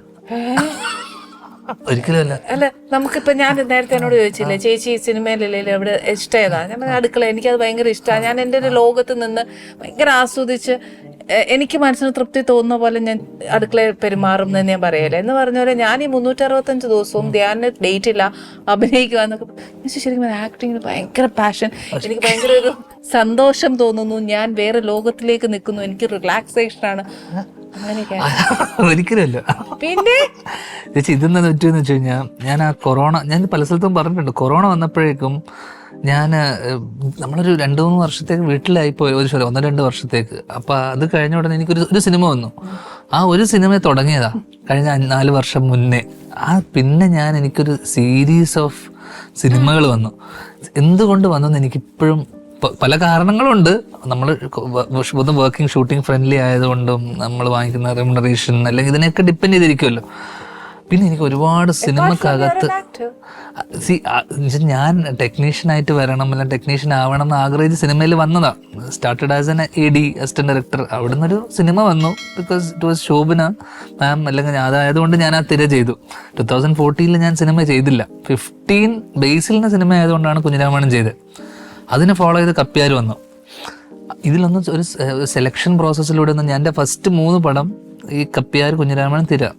ഒരിക്കലും അല്ല നമുക്കിപ്പോ ഞാൻ നേരത്തെ എന്നോട് ചോദിച്ചില്ലേ ചേച്ചി സിനിമയിലല്ലേ അവിടെ ഇഷ്ടം ഏതാ, ഞാൻ അടുക്കള, എനിക്കത് ഭയങ്കര ഇഷ്ടമാണ്. ഞാൻ എൻ്റെ ഒരു ലോകത്ത് നിന്ന് ഭയങ്കര ആസ്വദിച്ച് എനിക്ക് മനസ്സിന് തൃപ്തി തോന്നുന്ന പോലെ ഞാൻ അടുക്കളയിൽ പെരുമാറും എന്ന് ഞാൻ പറയല്ലേ. എന്ന് പറഞ്ഞ പോലെ ഞാൻ ഈ 365 ദിവസവും ധ്യാനിന് ഡേറ്റ് ഇല്ല അഭിനയിക്കുക എന്നൊക്കെ ശരിക്കും ആക്ടിങ്ങിന് ഭയങ്കര പാഷൻ, എനിക്ക് ഭയങ്കര ഒരു സന്തോഷം തോന്നുന്നു, ഞാൻ വേറെ ലോകത്തിലേക്ക് നിൽക്കുന്നു, എനിക്ക് റിലാക്സേഷൻ ആണ്. ഒരിക്കലല്ല. പിന്നെ ചേച്ചി ഇതെന്താ പറ്റുമെന്ന് വെച്ച് കഴിഞ്ഞാൽ ഞാൻ ആ കൊറോണ, ഞാൻ പല സ്ഥലത്തും പറഞ്ഞിട്ടുണ്ട്, കൊറോണ വന്നപ്പോഴേക്കും ഞാൻ നമ്മളൊരു 2-3 വർഷത്തേക്ക് വീട്ടിലായിപ്പോയി, 1-2 വർഷത്തേക്ക്. അപ്പൊ അത് കഴിഞ്ഞ ഉടനെ എനിക്കൊരു സിനിമ വന്നു. ആ ഒരു സിനിമ തുടങ്ങിയതാ കഴിഞ്ഞ 4 വർഷം മുന്നേ. പിന്നെ എനിക്കൊരു സീരീസ് ഓഫ് സിനിമകൾ വന്നു. എന്തുകൊണ്ട് വന്നെന്ന് എനിക്കിപ്പോഴും പല കാരണങ്ങളുണ്ട്. നമ്മൾ വർക്കിംഗ് ഷൂട്ടിംഗ് ഫ്രണ്ട്ലി ആയതുകൊണ്ടും നമ്മൾ വാങ്ങിക്കുന്ന റെമ്യൂണറേഷൻ അല്ലെങ്കിൽ ഇതിനെയൊക്കെ ഡിപ്പെൻഡ് ചെയ്തിരിക്കുമല്ലോ. പിന്നെ എനിക്ക് ഒരുപാട് സിനിമക്കകത്ത് ഞാൻ ടെക്നീഷ്യനായിട്ട് വരണം, അല്ലെങ്കിൽ ടെക്നീഷ്യൻ ആവണം എന്ന് ആഗ്രഹിച്ച് സിനിമയിൽ വന്നതാ. Started as an AD assistant director. അവിടെ നിന്നൊരു സിനിമ വന്നു, ബിക്കോസ് ഇറ്റ് വാസ് ശോഭന മാം, അല്ലെങ്കിൽ അതായതുകൊണ്ട് ഞാൻ ആ തിര ചെയ്തു. 2014 ഞാൻ സിനിമ ചെയ്തില്ല, 15 ബേസിലിന്റെ സിനിമ ആയതുകൊണ്ടാണ് കുഞ്ഞിരാമായണം ചെയ്തത്. അതിനെ ഫോളോ ചെയ്ത് കപ്പ്യാർ വന്നു. ഇതിലൊന്നും ഒരു സെലക്ഷൻ പ്രോസസ്സിലൂടെ ഒന്നും ഞാൻ എൻ്റെ ഫസ്റ്റ് 3 പടം ഈ കപ്പ്യാർ, കുഞ്ഞിരാമായണം, തിര,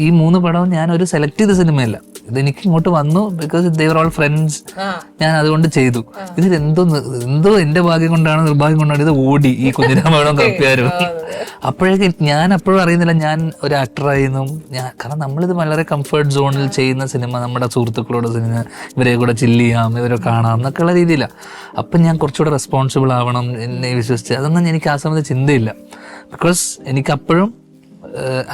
ഈ 3 പടവും ഞാൻ ഒരു സെലക്ട് ചെയ്ത സിനിമയല്ല. ഇതെനിക്ക് ഇങ്ങോട്ട് വന്നു because they were all friends, ഞാൻ അതുകൊണ്ട് ചെയ്തു. എന്തോ എന്റെ ഭാഗ്യം കൊണ്ടാണ് നിർഭാഗ്യം കൊണ്ടാണ് ഇത് ഓടി ഈ കുഞ്ഞിരാമായണവും കപ്പ്യാരും. അപ്പോഴേക്കും ഞാൻ അപ്പോഴും അറിയുന്നില്ല ഞാൻ ഒരു ആക്ടറായിരുന്നു. കാരണം നമ്മളിത് വളരെ കംഫർട്ട് സോണിൽ ചെയ്യുന്ന സിനിമ, നമ്മുടെ സുഹൃത്തുക്കളോട് സിനിമ, ഇവരെ കൂടെ ചില്ല് ചെയ്യാം, ഇവരെ കാണാം എന്നൊക്കെയുള്ള രീതിയിലാണ്. അപ്പം ഞാൻ കുറച്ചുകൂടെ റെസ്പോൺസിബിൾ ആവണം എന്നെ വിശ്വസിച്ച്. അതൊന്നും എനിക്ക് ആ സമയത്ത് ചിന്തയില്ല. ബിക്കോസ് എനിക്കപ്പോഴും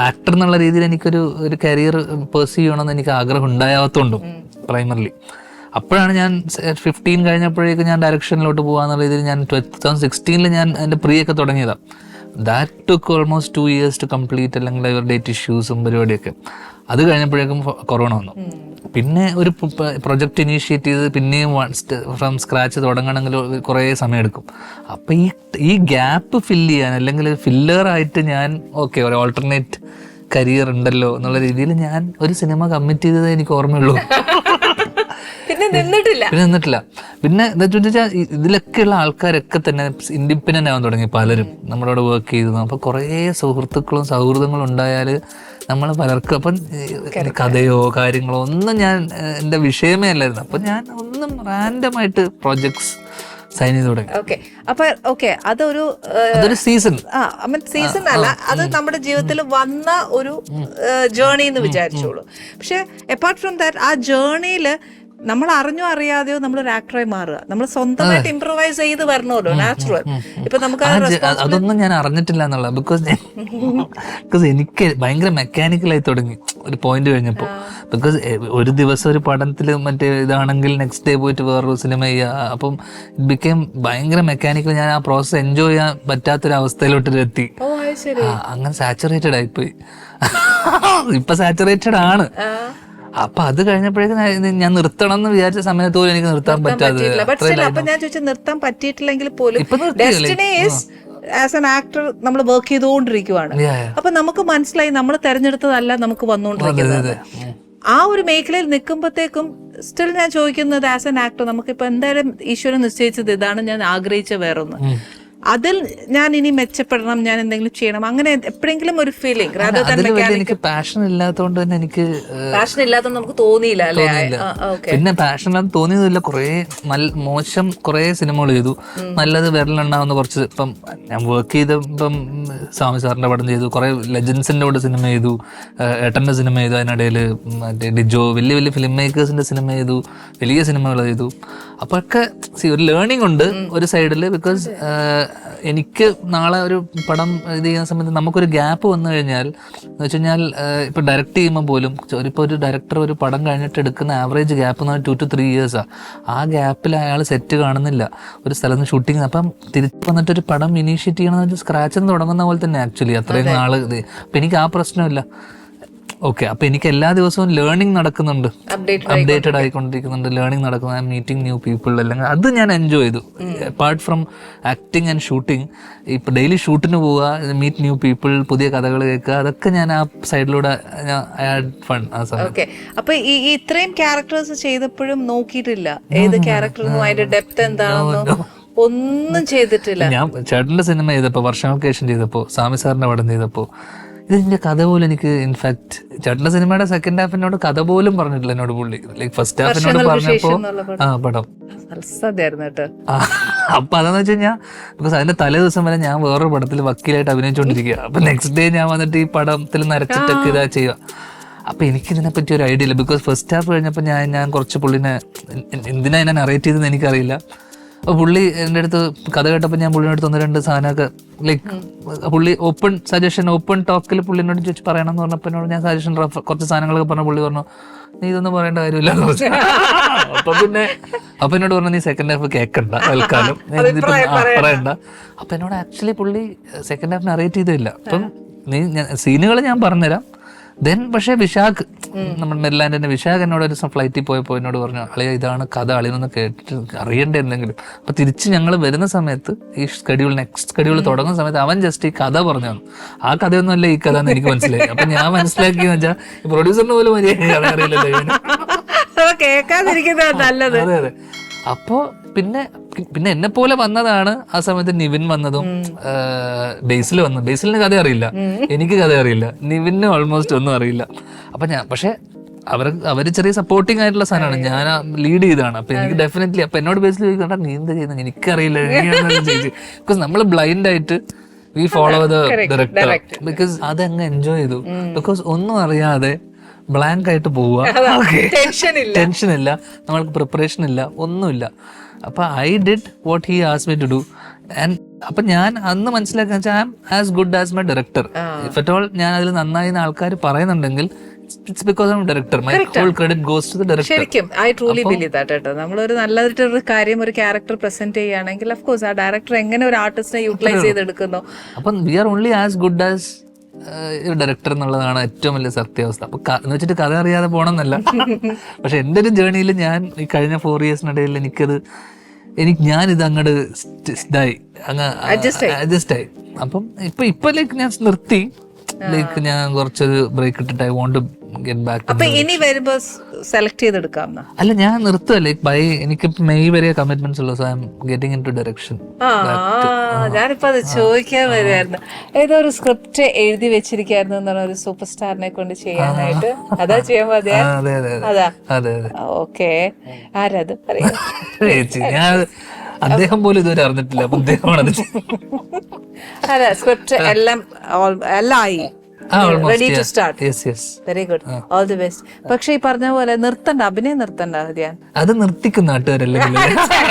ആക്ടർ എന്നുള്ള രീതിയിൽ എനിക്കൊരു കരിയർ പെർസ്യൂ ചെയ്യണമെന്ന് എനിക്ക് ആഗ്രഹം ഉണ്ടാകാത്തതുകൊണ്ടും പ്രൈമറിലി. അപ്പോഴാണ് ഞാൻ 15 കഴിഞ്ഞപ്പോഴേക്കും ഞാൻ ഡയറക്ഷനിലോട്ട് പോകാന്നുള്ള രീതിയിൽ ഞാൻ 2016 ഞാൻ എൻ്റെ പ്രിയൊക്കെ തുടങ്ങിയതാണ്. That took almost 2 years to complete, അല്ലെങ്കിൽ ഇവർ ഡേറ്റ് ഇഷ്യൂസും പരിപാടിയൊക്കെ. അത് കഴിഞ്ഞപ്പോഴേക്കും കൊറോണ വന്നു. പിന്നെ ഒരു പ്രൊജക്റ്റ് ഇനീഷ്യേറ്റ് ചെയ്ത് പിന്നെയും ഫ്രം സ്ക്രാച്ച് തുടങ്ങണമെങ്കിൽ കുറേ സമയമെടുക്കും. അപ്പം ഈ ഗ്യാപ്പ് ഫില്ല് ചെയ്യാൻ, അല്ലെങ്കിൽ ഫില്ലറായിട്ട് ഞാൻ ഒരു ഓൾട്ടർനേറ്റ് കരിയർ ഉണ്ടല്ലോ എന്നുള്ള രീതിയിൽ ഞാൻ ഒരു സിനിമ കമ്മിറ്റ് ചെയ്തത് എനിക്ക് ഓർമ്മയുള്ളൂ. പിന്നെ നിന്നിട്ടില്ല. പിന്നെ എന്താ വെച്ചാൽ ഇതിലൊക്കെയുള്ള ആൾക്കാരൊക്കെ തന്നെ ഇൻഡിപെൻഡന്റ് ആവാൻ തുടങ്ങി. പലരും നമ്മളോട് വർക്ക് ചെയ്തു. അപ്പൊ കുറേ സുഹൃത്തുക്കളും സൗഹൃദങ്ങളും ഉണ്ടായാൽ നമ്മൾ പലർക്കും അപ്പം കഥയോ കാര്യങ്ങളോ ഒന്നും ഞാൻ എൻ്റെ വിഷയമേ അല്ലായിരുന്നു. അപ്പൊ ഞാൻ ഒന്നും റാൻഡമായിട്ട് പ്രോജക്ട്സ് സൈൻ ചെയ്ത് തുടങ്ങി. അതൊരു സീസൺ അല്ല, അത് നമ്മുടെ ജീവിതത്തിൽ വന്ന ഒരു ജേർണി എന്ന് വിചാരിച്ചോളൂ. പക്ഷെ അപ്പാർട്ട് ഫ്രം ദാറ്റ്, ആ ജേർണിയില് നമ്മൾ അറിഞ്ഞോ അറിയാതെയോ നമ്മളൊരു ആക്ടറായി മാറുക. നമ്മൾ സ്വന്തമായിട്ട് ഇംപ്രവൈസ് ചെയ്ത് വരണമല്ലോ, നാച്ചുറൽ. ഇപ്പൊ നമുക്ക് അതൊന്നും ഞാൻ അറിഞ്ഞിട്ടില്ല എന്നുള്ള, ബിക്കോസ് എനിക്ക് ഭയങ്കര മെക്കാനിക്കലായി തുടങ്ങി ഒരു പോയിന്റ് കഴിഞ്ഞപ്പോൾ. ബിക്കോസ് ഒരു ദിവസം ഒരു പടത്തിൽ മറ്റേ ഇതാണെങ്കിൽ നെക്സ്റ്റ് ഡേ പോയിട്ട് വേറൊരു സിനിമ ചെയ്യുക. അപ്പം ഇറ്റ് ബിക്കേം ഭയങ്കര മെക്കാനിക്കൽ. ഞാൻ ആ പ്രോസസ് എൻജോയ് ചെയ്യാൻ പറ്റാത്തൊരവസ്ഥയിലോട്ട് എത്തി. അങ്ങനെ സാച്ചുറേറ്റഡ് ആയിപ്പോയി. ഇപ്പൊ സാച്ചുറേറ്റഡ് ആണ്. അപ്പൊ അത് കഴിഞ്ഞപ്പോഴേക്കും ഞാൻ നിർത്തണം എന്ന് വിചാരിച്ച സമയത്ത് പോലും എനിക്ക് നിർത്താൻ പറ്റാതെ. അപ്പൊ ഞാൻ ചോദിച്ചാൽ നിർത്താൻ പറ്റിയിട്ടില്ലെങ്കിൽ പോലും destiny is as an actor നമ്മൾ വർക്ക് ചെയ്തുകൊണ്ടിരിക്കുവാണ്. അപ്പൊ നമുക്ക് മനസ്സിലായി നമ്മൾ തെരഞ്ഞെടുത്തതല്ല നമുക്ക് വന്നുകൊണ്ടിരിക്കുന്നത്. ആ ഒരു മേഖലയിൽ നിൽക്കുമ്പോഴത്തേക്കും സ്റ്റിൽ ഞാൻ ചോദിക്കുന്നത് ആസ് ആൻ ആക്ടർ നമുക്കിപ്പോ എന്തായാലും ഈശ്വരൻ നിശ്ചയിച്ചത് ഇതാണ്, ഞാൻ ആഗ്രഹിച്ച വേറൊന്ന്, അതിൽ ഞാൻ ഇനി മെച്ചപ്പെടണം, ഞാൻ എന്തെങ്കിലും ചെയ്യണം, അങ്ങനെ എപ്പോഴെങ്കിലും ഒരു ഫീലിംഗ് എനിക്ക് പാഷൻ ഇല്ലാത്തതുകൊണ്ട് തന്നെ എനിക്ക് പാഷൻ ഇല്ലാത്തതുകൊണ്ട് നമുക്ക് തോന്നിയില്ല അല്ലേ? പിന്നെ പാഷൻ ഇല്ലാതെ തോന്നിയതില്ല. കുറെ മോശം കുറെ സിനിമകൾ ചെയ്തു, നല്ലത് വിരലുണ്ടാവുന്ന കുറച്ച്. ഇപ്പം ഞാൻ വർക്ക് ചെയ്ത ഇപ്പം സ്വാമി സാറിന്റെ പടം ചെയ്തു, കുറെ ലെജൻസിന്റെ കൂടെ സിനിമ ചെയ്തു, ഏട്ടന്റെ സിനിമ ചെയ്തു, അതിനിടയിൽ മറ്റേ ഡിജോ വലിയ വലിയ ഫിലിം മേക്കേഴ്സിന്റെ സിനിമ ചെയ്തു, വലിയ സിനിമകൾ ചെയ്തു. അപ്പൊക്കെ ഒരു ലേണിംഗ് ഉണ്ട് ഒരു സൈഡില്. ബിക്കോസ് എനിക്ക് നാളെ ഒരു പടം ഇത് ചെയ്യുന്ന സമയത്ത് നമുക്കൊരു ഗ്യാപ്പ് വന്നു കഴിഞ്ഞാൽ എന്ന് വെച്ച് കഴിഞ്ഞാൽ ഇപ്പൊ ഡയറക്റ്റ് ചെയ്യുമ്പോൾ പോലും ഇപ്പോൾ ഒരു ഡയറക്ടർ ഒരു പടം കഴിഞ്ഞിട്ട് എടുക്കുന്ന ആവറേജ് ഗ്യാപ്പ് എന്ന് പറഞ്ഞാൽ 2 to 3 years ആ ഗ്യാപ്പിൽ അയാൾ സെറ്റ് കാണുന്നില്ല, ഒരു സ്ഥലത്ത് നിന്ന് ഷൂട്ടിങ്. അപ്പം തിരിച്ച് വന്നിട്ട് ഒരു പടം ഇനീഷ്യേറ്റ് ചെയ്യണമെന്ന് വെച്ചാൽ സ്ക്രാച്ചിൽ നിന്ന് തുടങ്ങുന്ന പോലെ തന്നെ ആക്ച്വലി അത്രയും നാള് ഇത്. അപ്പം എനിക്ക് ആ പ്രശ്നമില്ല. ഓക്കെ, അപ്പൊ എനിക്ക് എല്ലാ ദിവസവും ലേണിംഗ് നടക്കുന്നുണ്ട്, അപ്ഡേറ്റഡ് ആയിക്കൊണ്ടിരിക്കുന്നുണ്ട്, ലേണിംഗ് നടക്കുന്നു, മീറ്റിംഗ് ന്യൂ പീപ്പിൾ, അല്ലെങ്കിൽ അത് ഞാൻ എൻജോയ് ചെയ്തു. Apart from acting and shooting, ഇപ്പൊ ഡെയിലി ഷൂട്ടിന് പോവുക, മീറ്റ് ന്യൂ പീപ്പിൾ, പുതിയ കഥകൾ കേൾക്കുക, അതൊക്കെ ഞാൻ ആ സൈഡിലൂടെ ഫൺ ആ സമയം. അപ്പൊ ഈ ഇത്രയും ക്യാരക്ടേഴ്സ് ചെയ്തപ്പോഴും നോക്കിയിട്ടില്ല ഏത് ക്യാരക്ടറിനും അതിന്റെ ഡെപ്ത് എന്താണെന്നോ ഒന്നും ചെയ്തിട്ടില്ല. ഞാൻ ചേട്ടന്റെ സിനിമ ചെയ്തപ്പോ, വർഷങ്ങൾക്ക് ശേഷം ചെയ്തപ്പോ, സ്വാമി സാറിന്റെ പടം ചെയ്തപ്പോ, ഇതിന്റെ കഥ പോലും എനിക്ക് ഇൻഫാക്ട് ചേട്ടന്റെ സിനിമയുടെ സെക്കൻഡ് ഹാഫിനോട് കഥ പോലും പറഞ്ഞിട്ടില്ല എന്നോട് പുള്ളി. ലൈക് ഫസ്റ്റ് ഹാഫിനോട് പറഞ്ഞപ്പോ പടം അപ്പൊ അതെന്ന് വെച്ച് കഴിഞ്ഞാൽ ബിക്കോസ് അതിന്റെ തലേ ദിവസം വരെ ഞാൻ വേറൊരു പടത്തിൽ വക്കീലായിട്ട് അഭിനയിച്ചുകൊണ്ടിരിക്കുക. അപ്പൊ നെക്സ്റ്റ് ഡേ ഞാൻ വന്നിട്ട് ഈ പടത്തിൽ നരച്ചിട്ടൊക്കെ ഇതാ ചെയ്യുക. അപ്പൊ എനിക്ക് ഇതിനെ പറ്റി ഒരു ഐഡിയ ഇല്ല. ബിക്കോസ് ഫസ്റ്റ് ഹാഫ് കഴിഞ്ഞപ്പോൾ ഞാൻ കുറച്ച് പുള്ളിനെ എന്തിനാ എന്നെ നറേറ്റ് ചെയ്തെന്ന് എനിക്കറിയില്ല. അപ്പോൾ പുള്ളി എൻ്റെ അടുത്ത് കഥ കേട്ടപ്പോൾ ഞാൻ പുള്ളിയുടെ അടുത്ത് 1-2 സാധനമൊക്കെ ലൈക്ക് പുള്ളി ഓപ്പൺ സജഷൻ, ഓപ്പൺ ടോക്കിൽ പുള്ളിനോട് ചോദിച്ച് പറയണം എന്ന് പറഞ്ഞപ്പോൾ എന്നോട് ഞാൻ സജഷൻ കുറച്ച് സാധനങ്ങളൊക്കെ പറഞ്ഞു. പുള്ളി പറഞ്ഞു നീ ഇതൊന്നും പറയേണ്ട കാര്യമില്ല. അപ്പൊ എന്നോട് പറഞ്ഞു നീ സെക്കൻഡ് ഹാഫ് കേൾക്കണ്ട തൽക്കാലം, പറയണ്ട. അപ്പൊ എന്നോട് ആക്ച്വലി പുള്ളി സെക്കൻഡ് ഹാഫ് നറേറ്റ് ചെയ്തില്ല. അപ്പം സീനുകൾ ഞാൻ പറഞ്ഞുതരാം. ദെൻ പക്ഷേ വിശാഖ്, നമ്മുടെ മെർലാൻഡിന്റെ വിശാഖ് എന്നോട് ഒരു ദിവസം ഫ്ലൈറ്റിൽ പോയപ്പോൾ എന്നോട് പറഞ്ഞു അളിയ ഇതാണ് കഥ, അളിയൊന്ന് കേട്ടിട്ട് അറിയണ്ടേ എന്തെങ്കിലും. അപ്പൊ തിരിച്ച് ഞങ്ങൾ വരുന്ന സമയത്ത് ഈ നെക്സ്റ്റ് ഷെഡ്യൂൾ തുടങ്ങുന്ന സമയത്ത് അവൻ ജസ്റ്റ് ഈ കഥ പറഞ്ഞു തന്നു. ആ കഥയൊന്നും അല്ല ഈ കഥ എന്ന് എനിക്ക് മനസ്സിലായി. അപ്പൊ ഞാൻ മനസ്സിലാക്കിയെന്ന് വെച്ചാൽ പ്രൊഡ്യൂസറിന് പോലും വലിയ കഥ അറിയില്ലല്ലോ നല്ലത്. അതെ അതെ. അപ്പോ പിന്നെ എന്നെ പോലെ വന്നതാണ് ആ സമയത്ത് നിവിൻ വന്നതും ബേസിൽ വന്നു. ബേസിലിന് കഥ അറിയില്ല, എനിക്ക് കഥ അറിയില്ല, നിവിന് ഓൾമോസ്റ്റ് ഒന്നും അറിയില്ല. അപ്പൊ ഞാൻ പക്ഷെ അവര് ചെറിയ സപ്പോർട്ടിങ് ആയിട്ടുള്ള സാധനമാണ്, ഞാൻ ലീഡ് ചെയ്തതാണ്. അപ്പൊ എനിക്ക് ഡെഫിനറ്റ്ലി അപ്പൊ എന്നോട് ബേസിൽ ചോദിക്കണ്ട നീ എന്താ ചെയ്യുന്നത് എനിക്കറിയില്ല ചോദിച്ചു. ബിക്കോസ് നമ്മൾ ബ്ലൈൻഡ് ആയിട്ട് we follow the director. Because അതങ്ങ് എൻജോയ് ചെയ്തു. ബിക്കോസ് ഒന്നും അറിയാതെ ബ്ലാങ്ക് ആയിട്ട് പോവുക, ടെൻഷൻ ഇല്ല, നമ്മൾക്ക് പ്രിപ്പറേഷൻ ഇല്ല, ഒന്നുമില്ല. അപ്പൊ I did what he asked me to do. And അപ്പൊ ഞാൻ അന്ന് മനസ്സിലാക്കുക വെച്ചാൽ I am as good as my director. If at all ഞാൻ അതിൽ നന്നായി ആൾക്കാർ പറയുന്നുണ്ടെങ്കിൽ it's because I am director. My whole credit goes to the director. ശരിക്കും ഐ ട്രൂലി ബിലീവ് ദാറ്റ് കേട്ടോ. നമ്മളൊരു നല്ലൊരു കാര്യം ഒരു ക്യാരക്ടർ പ്രസന്റ് ചെയ്യുകയാണെങ്കിൽ ഓഫ് കോഴ്സ് ആ ഡയറക്ടർ എങ്ങനെ ഒരു ആർട്ടിസ്റ്റിനെ യൂട്ടിലൈസ് ചെയ്തെടുക്കുന്നു. അപ്പം we are only as good as director എന്നുള്ളതാണ് ഏറ്റവും വലിയ സത്യാവസ്ഥ. അപ്പൊ എന്ന് വെച്ചിട്ട് കഥ അറിയാതെ പോകണമെന്നല്ല. പക്ഷെ എൻ്റെ ഒരു ജേർണിയിൽ ഞാൻ ഈ കഴിഞ്ഞ 4 yearsനിടയിൽ ഞാനിത് അങ്ങോട്ട് ഇതായി അങ്ങ് അഡ്ജസ്റ്റ് ആയി. അപ്പം ഇപ്പൊ ലൈക്ക് ഞാൻ നിർത്തി. ലൈക്ക് ഞാൻ കുറച്ചൊരു ബ്രേക്ക് ഇട്ടിട്ട് I want to get back. അപ്പൊ ഇനി വരുമ്പോ സെലക്ട് ചെയ്തെടുക്കാം. അല്ല ഞാൻ നിർത്തുക. ലൈക്ക് എനിക്ക് മെയ് വരെ കമ്മിറ്റ്മെന്റ്സ് ഉള്ളു. So I am getting into direction. ഞാനിപ്പോ അത് ചോദിക്കാൻ വരുമായിരുന്നു. ഏതോ ഒരു സ്ക്രിപ്റ്റ് എഴുതി വെച്ചിരിക്കായിരുന്നു എന്നാണ് ഒരു സൂപ്പർ സ്റ്റാറിനെ കൊണ്ട് ചെയ്യാനായിട്ട്. അതാ ചെയ്യാൻ മതിയാ? അതാ ഓക്കെ. ആരത് പറയാ? ഞാൻ അദ്ദേഹം പോലും ഇതുവരെ അറിഞ്ഞിട്ടില്ല. അപ്പൊ അദ്ദേഹമാണത്. അതെ, സ്ക്രിപ്റ്റ് എല്ലാം ആയി, ready to start. Very good, all the best. പക്ഷെ ഈ പറഞ്ഞ പോലെ നിർത്തണ്ട, അഭിനയം നിർത്തണ്ട. അത് നിർത്തിക്കും നാട്ടുകാരല്ലേ,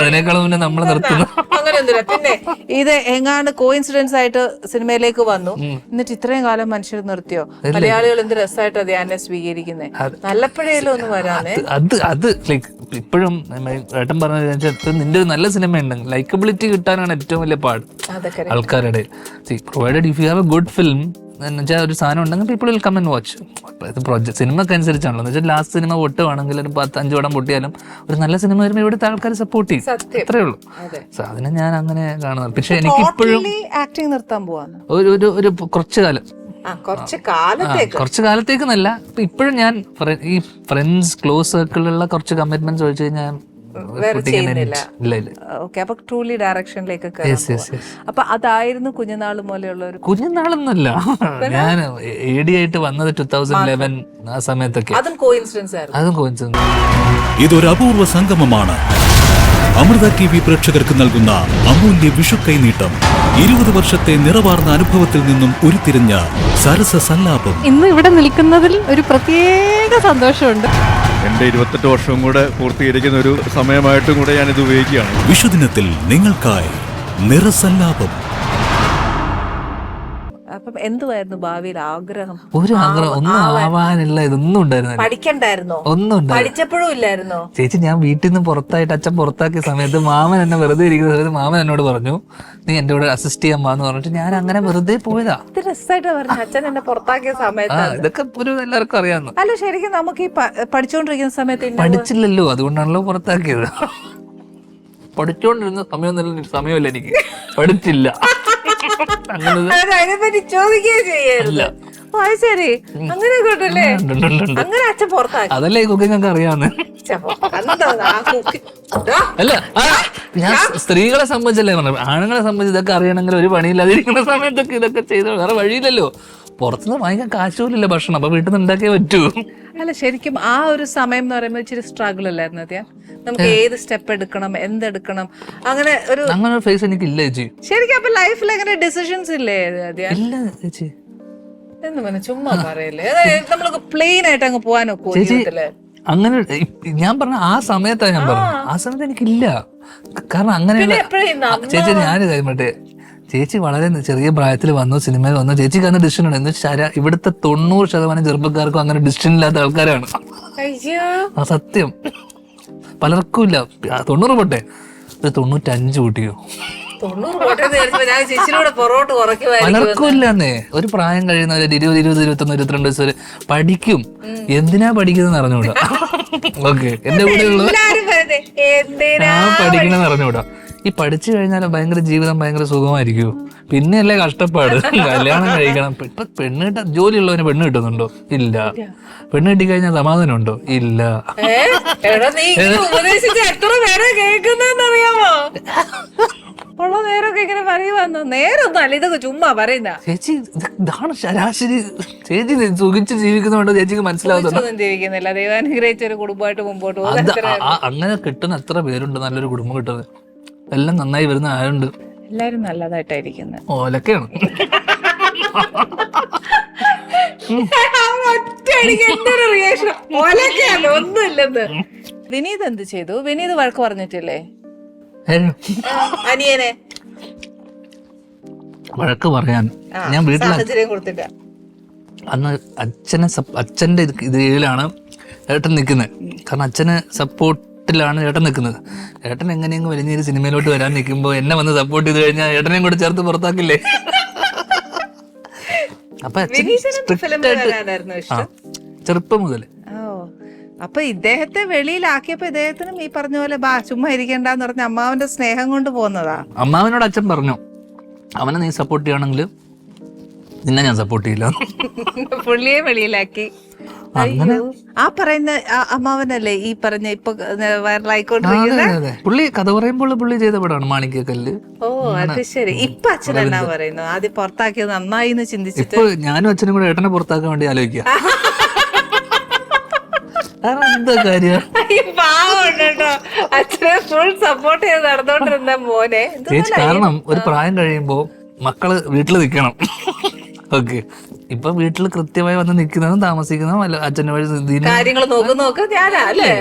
അതിനേക്കാളും മുന്നേ നമ്മളെ നിർത്തുന്നു. അങ്ങനെയൊന്നുമില്ല. പിന്നെ ഇത് എങ്ങാണ്ട് കോയിൻസിഡൻസ് ആയിട്ട് സിനിമയിലേക്ക് വന്നു, എന്നിട്ട് ഇത്രയും കാലം മനുഷ്യർ നിർത്തിയോ? മലയാളികൾ എന്ത് രസമായിട്ട് ധ്യാനെ സ്വീകരിക്കുന്നത്. നല്ലപ്പോഴേലും ഒന്ന് വരാനേ. അത് ലൈക്ക് ഇപ്പോഴും ഏട്ടൻ പറഞ്ഞ നിന്റെ ഒരു നല്ല സിനിമ ഉണ്ടെങ്കിൽ ലൈക്കബിലിറ്റി കിട്ടാനാണ് ഏറ്റവും വലിയ പാട് ആൾക്കാരുടെ. Provided if you have a good film, എന്ന് വെച്ചാൽ ഒരു സാധനം ഉണ്ടെങ്കിൽ people will come and watch. ഇത് പ്രോജക്ട് സിനിമക്ക് അനുസരിച്ചാണല്ലോ. എന്ന് വെച്ചാൽ ലാസ്റ്റ് സിനിമ പൊട്ടുവാണെങ്കിൽ ഒരു 5 പടം പൊട്ടിയാലും ഒരു നല്ല സിനിമ വരുമ്പോൾ ഇവിടുത്തെ ആൾക്കാർ സപ്പോർട്ട് ചെയ്യും, അത്രേ ഉള്ളൂ. അതിനെ ഞാൻ അങ്ങനെ കാണുന്നത്. പക്ഷെ എനിക്ക് ഇപ്പോഴും ആക്ടിങ് നിർത്താൻ പോവാണ് ഒരു കുറച്ചു കാലം, കുറച്ച് കാലത്തേക്കെന്നല്ല, ഇപ്പോഴും ഞാൻ ഈ ഫ്രണ്ട്സ് ക്ലോസ് സർക്കിളിലുള്ള കുറച്ച് കമ്മിറ്റ്മെന്റ്സ് ഒഴിച്ച് കഴിഞ്ഞാൽ ട്രൂലി ഡയറക്ഷനിലേക്ക്. അപ്പൊ അതായിരുന്നു കുഞ്ഞുനാൾ മൂലമുള്ള ഒരു. കുഞ്ഞുനാളൊന്നുമല്ല, ഞാൻ AD ആയിട്ട് വന്നത് 2011 ആ സമയത്തൊക്കെ. അതും കോയിൻസിഡൻസ്. ഇതൊരു അപൂർവ സംഗമമാണ്. അമൃത TV പ്രേക്ഷകർക്ക് നൽകുന്ന അമൂല്യ വിഷു കൈനീട്ടം. 20 വർഷത്തെ നിറവാർന്ന അനുഭവത്തിൽ നിന്നും ഉരുത്തിരിഞ്ഞ സരസ സല്ലാപം. ഇന്ന് ഇവിടെ നിൽക്കുന്നതിൽ ഒരു പ്രത്യേക സന്തോഷമുണ്ട്. എന്റെ 28 വർഷവും കൂടെ പൂർത്തീകരിക്കുന്ന ഒരു സമയമായിട്ടും കൂടെ ഞാൻ ഇത് ഉപയോഗിക്കുകയാണ്. വിഷുദിനത്തിൽ നിങ്ങൾക്കായി നിറസല്ലാപം. അപ്പം എന്തുവായിരുന്നു ഭാവിയിൽ ആഗ്രഹം? ഒരു ആഗ്രഹം ഒന്നും ആവാനില്ല, ഇതൊന്നും ഉണ്ടായിരുന്നില്ല. പഠിക്കണ്ടായിരുന്നോ? ഒന്നും പഠിച്ചപ്പോഴും ഇല്ലായിരുന്നോ? ചേച്ചി, ഞാൻ വീട്ടിൽ നിന്ന് പുറത്തായിട്ട് അച്ഛൻ പുറത്താക്കിയ സമയത്ത് മാമൻ എന്നെ വെറുതെ ഇരിക്കുന്ന സമയത്ത് മാമൻ എന്നോട് പറഞ്ഞു, നീ എന്റെ കൂടെ അസിസ്റ്റ് ചെയ്യാൻ പാന്ന് പറഞ്ഞിട്ട് ഞാൻ അങ്ങനെ വെറുതെ പോയതാ. ഇത് രസമായിട്ട് പറഞ്ഞു, അച്ഛൻ എന്നെ പുറത്താക്കിയ സമയത്ത്. ഇതൊക്കെ ഒരു എല്ലാവർക്കും അറിയാവുന്ന. അല്ല, ശരിക്കും നമുക്ക് ഈ പഠിച്ചുകൊണ്ടിരിക്കുന്ന സമയത്ത് പഠിച്ചില്ലല്ലോ, അതുകൊണ്ടാണല്ലോ പുറത്താക്കിയത്. പഠിച്ചുകൊണ്ടിരുന്ന സമയമല്ല എനിക്ക്, പഠിച്ചില്ല. അതിനെപ്പറ്റി ചോദിക്കുകയും ചെയ്യാറില്ല. ശരി, അങ്ങനെ കൊണ്ടല്ലേ അങ്ങനെ അച്ഛൻ പുറത്താക്കി. അതല്ലേ ഈ കുക്കിംഗ് ഒക്കെ അറിയാവുന്ന. അല്ല, ഞാൻ സ്ത്രീകളെ സംബന്ധിച്ചല്ലേ പറഞ്ഞു, ആണുങ്ങളെ സംബന്ധിച്ച് ഇതൊക്കെ അറിയണമെങ്കിൽ ഒരു പണിയില്ലാതിരിക്കുന്ന സമയത്തൊക്കെ ഇതൊക്കെ ചെയ്ത് വേറെ വഴിയില്ലല്ലോ. പുറത്തുനിന്ന് വാങ്ങിക്കാൻ കാശുപോലില്ല ഭക്ഷണം, അപ്പൊ വീട്ടിൽ നിന്ന് ഉണ്ടാക്കിയേ പറ്റൂ. അല്ല, ശരിക്കും ആ ഒരു സമയം എന്ന് പറയുമ്പോൾ ഇച്ചിരി സ്ട്രഗിൾ അല്ലായിരുന്നു അത്യാ? നമുക്ക് ഏത് സ്റ്റെപ്പ് എടുക്കണം, എന്തെടുക്കണം, അങ്ങനെ ഒരു ഫേസ് എനിക്കില്ല ചേച്ചി. ശരിക്കും അപ്പൊ ലൈഫിൽ അങ്ങനെ ഡിസിഷൻസ് ഇല്ലേ ഇല്ല ചേച്ചി? എന്ന് പറഞ്ഞ ചുമ്മാ പറയല്ലേ, നമ്മൾക്ക് പ്ലെയിൻ ആയിട്ട് അങ്ങ് പോകാനൊക്കെ ചേച്ചി. അങ്ങനെ ഞാൻ പറഞ്ഞ ആ സമയത്താണ് ഞാൻ പറഞ്ഞു, ആ സമയത്ത് എനിക്കില്ല. കാരണം അങ്ങനെയുള്ള ചേച്ചി, ഞാനിത് മറ്റേ ചേച്ചി വളരെ ചെറിയ പ്രായത്തിൽ വന്നു, സിനിമയിൽ വന്നു. ചേച്ചിക്ക് അന്ന് ഡിസിഷൻ ഉണ്ട്. എന്ന് വെച്ചാൽ ഇവിടുത്തെ 90% ചെറുപ്പക്കാർക്കും അങ്ങനെ ഡിസിഷൻ ഇല്ലാത്ത ആൾക്കാരാണ്. ആ സത്യം, പലർക്കും ഇല്ല. 90 പോട്ടെ, ഒരു 95 കൂട്ടിയോ? പലർക്കും ഇല്ലാന്നേ. ഒരു പ്രായം കഴിയുന്നവര് 20, 21, 22 വയസ്സ് വരെ പഠിക്കും. എന്തിനാ പഠിക്കുന്നത് അറിഞ്ഞൂടാ. ഓക്കെ, എന്റെ കൂടെ ഉള്ളത് ഞാൻ പഠിക്കണമെന്ന് അറിഞ്ഞൂടാ. ഈ പഠിച്ചു കഴിഞ്ഞാൽ ഭയങ്കര ജീവിതം ഭയങ്കര സുഖമായിരിക്കും. പിന്നെയല്ലേ കഷ്ടപ്പാട്. കല്യാണം കഴിക്കണം. ഇപ്പൊ പെണ്ണ് കിട്ടാൻ, ജോലിയുള്ളവന് പെണ്ണ് കിട്ടുന്നുണ്ടോ? ഇല്ല. പെണ്ണ് കിട്ടിക്കഴിഞ്ഞാൽ സമാധാനം ഉണ്ടോ? ഇല്ല. ഉള്ള നേരമൊക്കെ ഇങ്ങനെ പറയുവാന്നോ? നേരൊന്നും അല്ല, ഇതൊക്കെ ചുമ്മാ പറയുന്ന. ചേച്ചി, ഇതാണ് ശരാശരി. ചേച്ചി സുഖിച്ച് ജീവിക്കുന്നുണ്ടോ ചേച്ചിക്ക് മനസ്സിലാവുന്നുണ്ടോ? ജീവിക്കുന്നില്ല, ദൈവാനുഗ്രഹിച്ച ഒരു കുടുംബമായിട്ട് മുമ്പോട്ട് പോകും. അങ്ങനെ കിട്ടുന്ന എത്ര പേരുണ്ട്, നല്ലൊരു കുടുംബം കിട്ടുന്നത്. എല്ലാം നന്നായി വരുന്ന ആരുണ്ട്? എല്ലാരും നല്ലതായിട്ടായിരിക്കുന്നത്. ഓലൊക്കെയാണ്. ഒന്നുമില്ലെന്ന്. വിനീത് എന്ത് ചെയ്തു? വിനീത് വഴക്ക് പറഞ്ഞിട്ടില്ലേ അനിയനെ? വഴക്ക് പറയാൻ ഞാൻ വീട്ടിൽ കൊടുത്തില്ല. അന്ന് അച്ഛന്റെ ഇതിലാണ് ഏട്ടൻ നിൽക്കുന്നത്. കാരണം അച്ഛന് സപ്പോർട്ടിലാണ് ഏട്ടൻ നിൽക്കുന്നത്. ഏട്ടൻ എങ്ങനെയെങ്കിലും വലിഞ്ഞൊരു സിനിമയിലോട്ട് വരാൻ നിൽക്കുമ്പോൾ എന്നെ വന്ന് സപ്പോർട്ട് ചെയ്ത് കഴിഞ്ഞാൽ ഏട്ടനെയും കൂടെ ചേർത്ത് പുറത്താക്കില്ലേ? അപ്പൊ ചെറുപ്പം മുതല്. അപ്പൊ ഇദ്ദേഹത്തെ വെളിയിലാക്കിയപ്പോ ഇദ്ദേഹത്തിനും ഈ പറഞ്ഞ പോലെ ചുമ്മാ ഇരിക്കണ്ടെന്ന് പറഞ്ഞ അമ്മാവന്റെ സ്നേഹം കൊണ്ട് പോകുന്നതാ. അമ്മാവനോട് അച്ഛൻ പറഞ്ഞു, അവനെ നീ സപ്പോർട്ട് ചെയ്യണമെങ്കിൽ നിന്നെ ഞാൻ സപ്പോർട്ട് ചെയ്യില്ല. പുള്ളിയെ വെളിയിലാക്കി. ആ പറയുന്ന അമ്മാവനല്ലേ ഈ പറഞ്ഞ ഇപ്പൊ വൈറലായിക്കൊണ്ടിരിക്കുന്നത്? പുള്ളി കഥ പറയുമ്പോൾ പുള്ളി ചെയ്ത പടമാണ് മാണിക്യക്കല്ല്. ഓ, അത് ശരി. ഇപ്പൊ അച്ഛൻ എന്നാ പറയുന്നു? ആദ്യം പുറത്താക്കിയത് നന്നായി എന്ന് ചിന്തിച്ചിട്ട് ഞാനും അച്ഛനും കൂടെ ഏട്ടനെ പുറത്താക്കാൻ വേണ്ടി ആലോചിക്കുക. എന്താ കാര്യം? അച്ഛനെ ഫുൾ സപ്പോർട്ട് ചെയ്ത് നടന്നോണ്ടിരുന്ന മോനെ. ചേച്ചി, കാരണം ഒരു പ്രായം കഴിയുമ്പോ മക്കള് വീട്ടിൽ നിൽക്കണം. ഓക്കെ, ഇപ്പൊ വീട്ടിൽ കൃത്യമായി വന്ന് നിൽക്കുന്നതും താമസിക്കുന്നതും അച്ഛൻ്റെ വഴി കാര്യങ്ങൾ നോക്ക് ഞാനല്ലേ.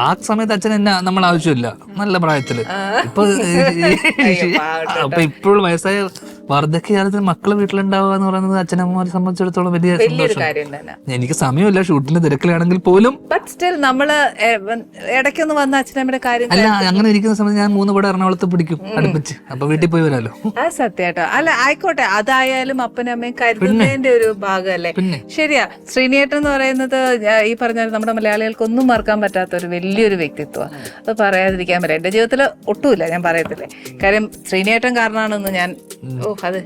ആ സമയത്ത് അച്ഛൻ എന്നെ നമ്മൾ ആവശ്യമില്ല, നല്ല പ്രായത്തില്. ഇപ്പൊ ഇപ്പോഴും വയസ്സായ വാർദ്ധക്യകാലത്ത് മക്കള് വീട്ടിലുണ്ടാവുക എന്ന് പറയുന്നത് അച്ഛനമ്മമാരെ സംബന്ധിച്ചിടത്തോളം വലിയ വലിയൊരു സന്തോഷം. കാര്യം തന്നെ. എനിക്ക് സമയമില്ല, ഷൂട്ടിന്റെ തിരക്കിലാണെങ്കിൽ പോലും. ബട്ട് സ്റ്റിൽ നമ്മള് ഇടയ്ക്കൊന്ന് വന്ന അച്ഛനമ്മയുടെ കാര്യം അല്ല, അങ്ങനെ ഇരിക്കുന്ന സമയത്ത് ഞാൻ 3 പടം എറണാകുളത്ത് പിടിക്കും അടുപ്പിച്ച്. അപ്പൊ വീട്ടിൽ പോയി വരാലോ. അത് സത്യാട്ടോ. അല്ല ആയിക്കോട്ടെ, അതായാലും അപ്പനും അമ്മയും കരുതുന്നതിന്റെ ഒരു ഭാഗമല്ലേ. ശരിയാ. ശ്രീനിയേട്ടൻ എന്ന് പറയുന്നത് ഈ പറഞ്ഞ നമ്മുടെ മലയാളികൾക്കൊന്നും മറക്കാൻ പറ്റാത്ത ഒരു വലിയൊരു വ്യക്തിത്വമാണ്. അത് പറയാതിരിക്കാൻ പറ്റില്ല. എന്റെ ജീവിതത്തിൽ ഒട്ടുമില്ല, ഞാൻ പറയത്തില്ലേ. കാര്യം ശ്രീനിയേട്ടൻ കാരണമാണെന്ന് ഞാൻ അത്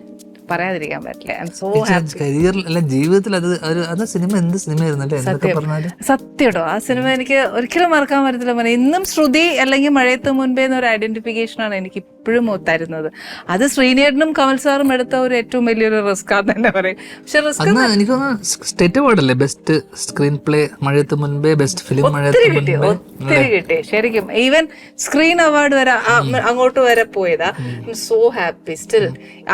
പറയാതിരിക്കാൻ പറ്റില്ല. I M so happy. കരിയറിൽ അല്ല, ജീവിതത്തിൽ അത് സിനിമ എന്ത് സിനിമയായിരുന്നു അല്ലേ, എന്തൊക്കെ പറഞ്ഞാലും. സത്യട്ടോ, ആ സിനിമ എനിക്ക് ഒരിക്കലും മറക്കാൻ പറ്റത്തില്ല. മോനെ, ഇന്നും ശ്രുതി അല്ലെങ്കിൽ മഴയത്ത് മുൻപേ എന്നൊരു ഐഡന്റിഫിക്കേഷനാണ് എനിക്ക് ഇപ്പോഴും തരുന്നത്. അത് ശ്രീനിയേട്ടനും കമൽ സാറും എടുത്ത ഒരു ഏറ്റവും വലിയൊരു റിസ്ക് ആണെന്ന് തന്നെ പറയും. പക്ഷെ റിസ്ക് എനിക്ക് സ്റ്റേറ്റ് അവാർഡല്ലേ, ബെസ്റ്റ് സ്ക്രീൻ പ്ലേ മഴയത്ത് മുൻപേ, ബെസ്റ്റ് ഫിലിം ഒത്തിരി കിട്ടി ശരിക്കും. ഈവൻ സ്ക്രീൻ അവാർഡ് വരെ അങ്ങോട്ട് വരെ പോയതാ. So happy still.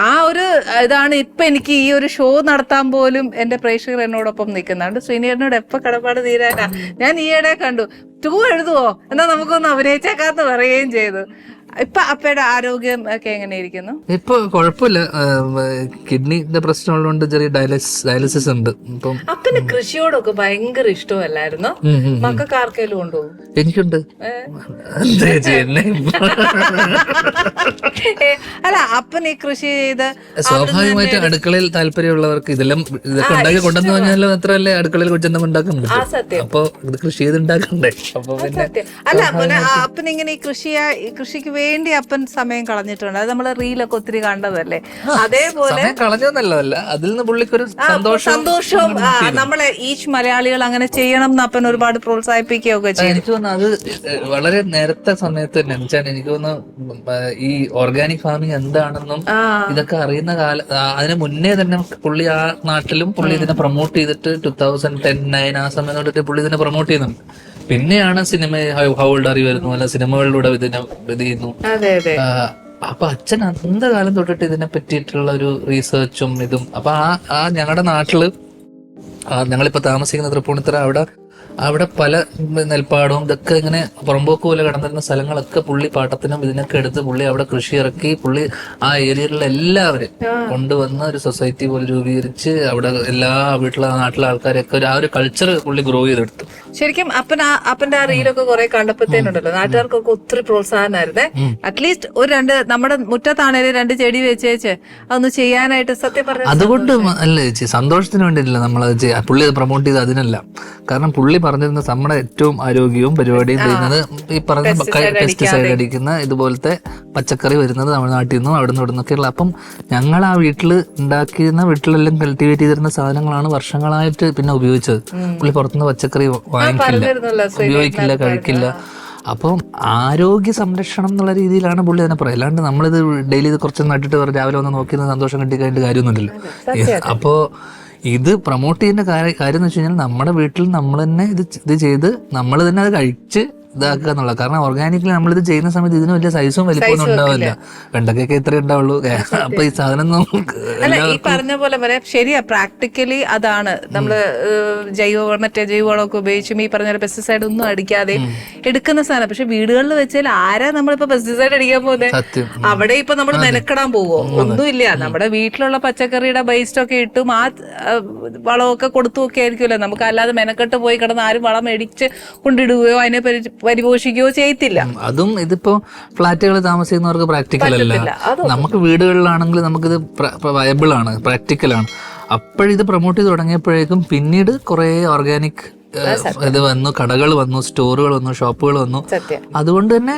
ആ ഒരു ഇതാണ് ഇപ്പൊ എനിക്ക് ഈ ഒരു ഷോ നടത്താൻ പോലും എന്റെ പ്രേക്ഷകർ എന്നോടൊപ്പം നിൽക്കുന്നുണ്ട്. ശ്രീനിയേട്ടനോട് എപ്പോ കടപ്പാട് തീരാനാ. ഞാൻ ഈയിടെ കണ്ടു 2 എഴുതുവോ എന്നാ നമുക്കൊന്ന് അഭിനയിച്ചേക്കാന്ന് പറയുകയും ചെയ്തു. ഇപ്പൊ അപ്പയുടെ ആരോഗ്യം ഒക്കെ എങ്ങനെ ഇരിക്കുന്നു? ഇപ്പൊ കുഴപ്പമില്ല. കിഡ്നിന്റെ പ്രശ്നമുള്ളതുകൊണ്ട് ചെറിയ ഡയാലിസിസ് ഉണ്ട്. ഇപ്പം അപ്പന് കൃഷിയോടൊക്കെ ഭയങ്കര ഇഷ്ടമല്ലായിരുന്നോ? മക്കൾക്ക് ആർക്കെങ്കിലും ഉണ്ടോ? എനിക്കുണ്ട്. അല്ല, അപ്പൻ ഈ കൃഷി ചെയ്ത് സ്വാഭാവികമായിട്ട് അടുക്കളയിൽ താല്പര്യമുള്ളവർക്ക് ഇതൊക്കെ ഉണ്ടാക്കി കൊണ്ടെന്ന് പറഞ്ഞാലും അത്രയല്ലേ അടുക്കളയിൽ കൊച്ചെന്തെങ്കിലും ഉണ്ടാക്കാൻ പറ്റും. അപ്പൊ ഇത് കൃഷി ചെയ്ത് ഉണ്ടാക്കണ്ടേ. അപ്പൊ പിന്നെ അല്ല, അപ്പൻ ഇങ്ങനെ ഈ കൃഷിക്ക് വേണ്ടി അപ്പൻ സമയം കളഞ്ഞിട്ടുണ്ട്. അത് നമ്മള് റീലൊക്കെ ഒത്തിരി കണ്ടതല്ലേ. അതേപോലെ കളഞ്ഞൊന്നല്ല, അതിൽ നിന്ന് പുള്ളിക്കൊരു സന്തോഷവും നമ്മളെ ഈച്ച് മലയാളികൾ അങ്ങനെ ചെയ്യണം എന്ന് അപ്പൻ ഒരുപാട് പ്രോത്സാഹിപ്പിക്കുകയൊക്കെ ചെയ്യും. എനിക്ക് തോന്നുന്നു അത് വളരെ നേരത്തെ സമയത്ത് തന്നെ വെച്ചാൽ എനിക്ക് തോന്നുന്നു ഈ ഓർഗാനിക് ഫാമിംഗ് എന്താണെന്നും ഇതൊക്കെ അറിയുന്ന കാലം, അതിന് മുന്നേ തന്നെ പുള്ളി ആ നാട്ടിലും പുള്ളി ഇതിനെ പ്രൊമോട്ട് ചെയ്തിട്ട് 2010-9 ആ സമയം തൊട്ടിട്ട് പുള്ളി ഇതിനെ പ്രൊമോട്ട് ചെയ്യുന്നുണ്ട്. പിന്നെയാണ് cinema how old are you വരുന്നു, അല്ല സിനിമകളിലൂടെ ഇത് ചെയ്യുന്നു. അപ്പൊ അച്ഛൻ അന്തകാലം തൊട്ടിട്ട് ഇതിനെ പറ്റിയിട്ടുള്ള ഒരു റിസർച്ചും ഇതും. അപ്പൊ ആ ഞങ്ങളുടെ നാട്ടില് ഞങ്ങളിപ്പോ താമസിക്കുന്ന തൃപ്പൂണിത്തുറ, അവിടെ പല നെൽപ്പാടവും ഇതൊക്കെ ഇങ്ങനെ പുറമ്പോക്ക് പോലെ കടന്നിരുന്ന സ്ഥലങ്ങളൊക്കെ പുള്ളി പാട്ടത്തിനും ഇതിനൊക്കെ എടുത്ത് പുള്ളി അവിടെ കൃഷി ഇറക്കി. പുള്ളി ആ ഏരിയയിലുള്ള എല്ലാവരും കൊണ്ടുവന്ന് ഒരു സൊസൈറ്റി പോലെ രൂപീകരിച്ച് അവിടെ എല്ലാ നാട്ടിലെ ആൾക്കാരെയൊക്കെ ആ ഒരു കൾച്ചർ പുള്ളി ഗ്രോ ചെയ്തെടുത്തു. ശരിക്കും അപ്പന്റെ ആ റീലൊക്കെ കുറെ കണ്ടപ്പോഴത്തേനുണ്ടല്ലോ നാട്ടുകാർക്കൊക്കെ ഒത്തിരി പ്രോത്സാഹനമായിരുന്നേ. അറ്റ്ലീസ്റ്റ് ഒരു 2 നമ്മുടെ മുറ്റത്താണേലും 2 ചെടി വെച്ചേച്ച് അതൊന്ന് ചെയ്യാനായിട്ട് സത്യം പറഞ്ഞു. അതുകൊണ്ട് അല്ല ചേച്ചി, സന്തോഷത്തിന് വേണ്ടിയില്ല നമ്മളത് പുള്ളി അത് പ്രൊമോട്ട് ചെയ്ത് അതിനല്ല. കാരണം പുള്ളി പറഞ്ഞിരുന്ന നമ്മുടെ ഏറ്റവും ആരോഗ്യവും പരിപാടിയും ചെയ്യുന്നത് ഈ പറഞ്ഞ പെസ്റ്റിസൈഡ് അടിക്കുന്ന ഇതുപോലത്തെ പച്ചക്കറി വരുന്നത് തമിഴ്നാട്ടിൽ നിന്നും അവിടെ നിന്ന് ഇവിടെ നിന്നൊക്കെയുള്ള. അപ്പം ഞങ്ങൾ ആ വീട്ടിലെല്ലാം കൾട്ടിവേറ്റ് ചെയ്തിരുന്ന സാധനങ്ങളാണ് വർഷങ്ങളായിട്ട് പിന്നെ ഉപയോഗിച്ചത്. പുള്ളി പുറത്തുനിന്ന് പച്ചക്കറി വാങ്ങിക്കില്ല, ഉപയോഗിക്കില്ല, കഴിക്കില്ല. അപ്പം ആരോഗ്യ സംരക്ഷണം എന്നുള്ള രീതിയിലാണ് പുള്ളി അതിനെ പറയുക. അല്ലാണ്ട് നമ്മളിത് ഡെയിലി ഇത് കുറച്ച് നട്ടിട്ട് രാവിലെ വന്ന് നോക്കി സന്തോഷം കിട്ടിക്കഴിഞ്ഞിട്ട് കാര്യമൊന്നുമില്ലല്ലോ. അപ്പോ ഇത് പ്രൊമോട്ട് ചെയ്യുന്ന കാര്യം എന്ന് വെച്ച് കഴിഞ്ഞാൽ നമ്മുടെ വീട്ടിൽ നമ്മൾ തന്നെ ഇത് ചെയ്ത് നമ്മൾ തന്നെ അത് കഴിച്ച് ഇതാക്കുക എന്നുള്ളത്. കാരണം ഓർഗാനിക്കലി നമ്മളിത് ചെയ്യുന്ന സമയത്ത് ഇതിന് വലിയ സൈസും വലിപ്പമൊന്നും ഉണ്ടാവില്ല. വെണ്ടക്കൊക്കെ ഇത്രേ ഉണ്ടാവുള്ളൂ. അപ്പൊ ഈ സാധനം ഈ പറഞ്ഞ പോലെ പറയാം. ശരിയാ, പ്രാക്ടിക്കലി അതാണ്. നമ്മള് ജൈവവളമൊക്കെ ഉപയോഗിച്ചും ഈ പറഞ്ഞ പെസ്റ്റിസൈഡ് ഒന്നും അടിക്കാതെ എടുക്കുന്ന സാധനം. പക്ഷെ വീടുകളിൽ വെച്ചാൽ ആരാ നമ്മളിപ്പോ പെസ്റ്റിസൈഡ് അടിക്കാൻ പോകുന്നത്? അവിടെ ഇപ്പൊ നമ്മൾ മെനക്കെടാൻ പോവോ? ഒന്നുമില്ല. നമ്മുടെ വീട്ടിലുള്ള പച്ചക്കറിയുടെ ബേസ്റ്റൊക്കെ ഇട്ടും ആ വളമൊക്കെ കൊടുത്തുമൊക്കെ ആയിരിക്കുമല്ലോ. നമുക്ക് അല്ലാതെ മെനക്കെട്ട് പോയി കിടന്ന് ആരും വളം മേടിച്ച് കൊണ്ടിടുകയോ അതിനെ പരിപോഷിക്കുകയോ ചെയ്യത്തില്ല. അതും ഇതിപ്പോ ഫ്ലാറ്റുകളിൽ താമസിക്കുന്നവർക്ക് പ്രാക്ടിക്കൽ അല്ല. നമുക്ക് വീടുകളിലാണെങ്കിൽ നമുക്കിത് വയബിൾ ആണ്, പ്രാക്ടിക്കൽ ആണ്. അപ്പോഴിത് പ്രൊമോട്ട് ചെയ്ത് തുടങ്ങിയപ്പോഴേക്കും പിന്നീട് കുറെ ഓർഗാനിക് ഇത് വന്നു, കടകൾ വന്നു, സ്റ്റോറുകൾ വന്നു, ഷോപ്പുകൾ വന്നു. അതുകൊണ്ട് തന്നെ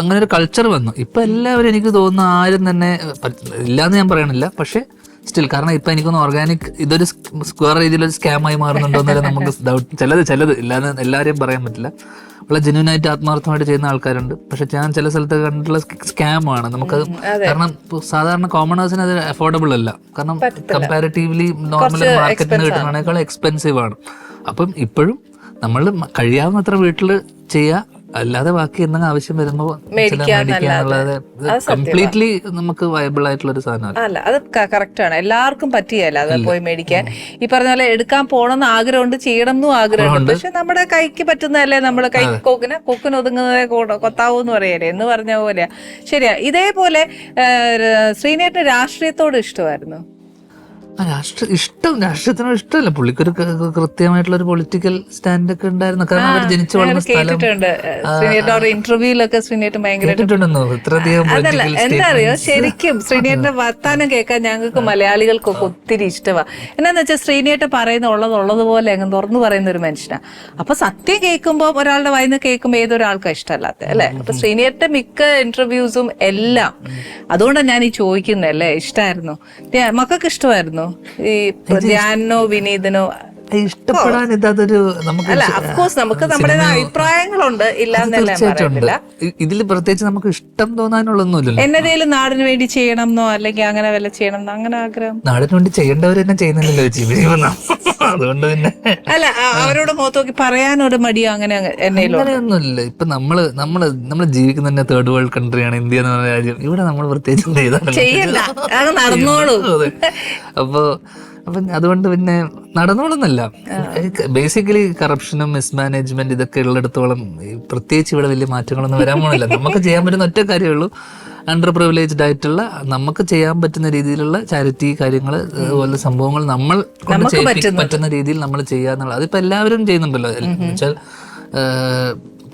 അങ്ങനെ ഒരു കൾച്ചർ വന്നു. ഇപ്പൊ എല്ലാവരും എനിക്ക് തോന്നുന്നു ആരും തന്നെ ഇല്ലാന്ന് ഞാൻ പറയണില്ല, പക്ഷെ സ്റ്റിൽ കാരണം ഇപ്പൊ എനിക്കൊന്ന് ഓർഗാനിക് ഇതൊരു സ്ക്വയർ രീതിയിലൊരു സ്കാമായി മാറുന്നുണ്ടോ എന്നല്ല നമുക്ക് ഡൗട്ട്. ചിലത് ഇല്ലാന്ന് എല്ലാവരെയും പറയാൻ പറ്റില്ല. വളരെ ജെന്യൂനായിട്ട് ആത്മാർത്ഥമായിട്ട് ചെയ്യുന്ന ആൾക്കാരുണ്ട്. പക്ഷെ ഞാൻ ചില സ്ഥലത്ത് കണ്ടിട്ടുള്ള സ്കാമാണ്. നമുക്കത് കാരണം സാധാരണ കോമണേഴ്സിന് അത് അഫോർഡബിൾ അല്ല. കാരണം കമ്പാരിറ്റീവ്ലി നോർമൽ മാർക്കറ്റിന് കിട്ടുന്നതിനേക്കാൾ എക്സ്പെൻസീവ് ആണ്. അപ്പം ഇപ്പോഴും നമ്മൾ കഴിയാവുന്നത്ര വീട്ടിൽ ചെയ്യുക, അല്ലാതെ ബാക്കി എന്തെങ്കിലും ആവശ്യം വരുമ്പോ മേടിക്കാന്നുള്ളത് കംപ്ലീറ്റ്ലി നമുക്ക് വയബിൾ ആയിട്ടുള്ള ഒരു സാധനമല്ല. അല്ല, അത് കറക്റ്റ് ആണ്. എല്ലാവർക്കും പറ്റിയല്ല അത് പോയി മേടിക്കാൻ. ഈ പറഞ്ഞ പോലെ എടുക്കാൻ പോണെന്ന് ആഗ്രഹമുണ്ട്, ചെയ്യണമെന്നും ആഗ്രഹമുണ്ട്. പക്ഷെ നമ്മുടെ കൈക്ക് പറ്റുന്നതല്ലേ, നമ്മുടെ കൈ കൊക്കിന് ഒതുങ്ങുന്നതേ കൊത്താവൂന്ന് പറയല്ലേ എന്ന് പറഞ്ഞ പോലെയാ. ശരിയാ. ഇതേപോലെ ശ്രീനേട്ടന് രാഷ്ട്രീയത്തോട് ഇഷ്ടമായിരുന്നു? രാഷ്ട്രീയത്തിനോട് ഇഷ്ടമല്ല. പുള്ളിക്കൊരു കൃത്യമായിട്ടുള്ള ഒരു പൊളിറ്റിക്കൽ സ്റ്റാൻഡ് ഒക്കെ ഉണ്ടായിരുന്നു. കാരണം അവർ ജനിച്ചു വളർന്ന സ്ഥലം ഇന്റർവ്യൂലൊക്കെ ശ്രീനേട്ടൻ ഭയങ്കര അതല്ല, എന്താ അറിയോ, ശരിക്കും ശ്രീനേട്ടന്റെ വർത്താനം കേൾക്കാൻ ഞങ്ങൾക്ക് മലയാളികൾക്കൊക്കെ ഒത്തിരി ഇഷ്ടമാണ്. എന്നാന്ന് വെച്ചാൽ ശ്രീനേട്ടൻ പറയുന്ന ഉള്ളതുപോലെ അങ്ങ് തുറന്നു പറയുന്ന ഒരു മനുഷ്യനാ. അപ്പൊ സത്യം കേൾക്കുമ്പോൾ ഒരാളുടെ വായിന്ന് കേൾക്കുമ്പോൾ ഏതൊരാൾക്കാ ഇഷ്ടമല്ലാത്ത അല്ലെ. അപ്പൊ ശ്രീനേട്ടന്റെ മിക്ക ഇന്റർവ്യൂസും എല്ലാം അതുകൊണ്ടാണ് ഞാൻ ഈ ചോദിക്കുന്നല്ലേ. ഇഷ്ടമായിരുന്നു? മക്കൾക്ക് ഇഷ്ടമായിരുന്നു ഈ ധ്യാനോ വിനീതനോ? ഇഷ്ടപ്പെടാൻ ഇതൊരു അല്ല, അഫ്കോഴ്സ് നമുക്ക് നമ്മുടെ അഭിപ്രായങ്ങളുണ്ട്, ഇല്ലാന്നല്ല പറയുന്നില്ല. ഇതിൽ പ്രത്യേകിച്ച് നമുക്ക് ഇഷ്ടം തോന്നാനുള്ളൊന്നുമില്ലല്ലോ. എന്നതേലും നാടിന് വേണ്ടി ചെയ്യണം എന്നോ അല്ലെങ്കിൽ അങ്ങനെ വല്ല ചെയ്യണം എന്നോ അങ്ങനെ ആഗ്രഹം? നാടിന് വേണ്ടി ചെയ്യേണ്ടവർ തന്നെ ചെയ്യുന്നില്ലല്ലോ. അതുകൊണ്ട് പിന്നെ അല്ല, അവരോട് മുഖത്ത് നോക്കി പറയാനൊരു മടിയോ അങ്ങനെ അങ്ങനെയൊന്നുമില്ല. ഇപ്പൊ നമ്മള് ജീവിക്കുന്ന തന്നെ തേർഡ് വേൾഡ് കൺട്രിയാണ് ഇന്ത്യ എന്ന് പറഞ്ഞ രാജ്യം. ഇവിടെ നമ്മൾ പ്രത്യേകിച്ച് ചെയ്യണ്ട, അത് നടന്നോളൂ. അപ്പൊ അതുകൊണ്ട് പിന്നെ നടന്നോളന്നല്ല. ബേസിക്കലി കറപ്ഷനും മിസ്മാനേജ്മെന്റ് ഇതൊക്കെ ഉള്ളിടത്തോളം പ്രത്യേകിച്ച് ഇവിടെ വലിയ മാറ്റങ്ങളൊന്നും വരാൻ പോണില്ല. നമുക്ക് ചെയ്യാൻ പറ്റുന്ന ഒറ്റ കാര്യമേ ഉള്ളൂ, അണ്ടർ പ്രിവിലേജ്ഡ് ആയിട്ടുള്ള നമുക്ക് ചെയ്യാൻ പറ്റുന്ന രീതിയിലുള്ള ചാരിറ്റി കാര്യങ്ങൾ അതുപോലെ സംഭവങ്ങൾ നമ്മൾ പറ്റുന്ന രീതിയിൽ നമ്മൾ ചെയ്യാന്നുള്ളത്. അതിപ്പോ എല്ലാവരും ചെയ്യുന്നുണ്ടല്ലോ. എന്നുവെച്ചാൽ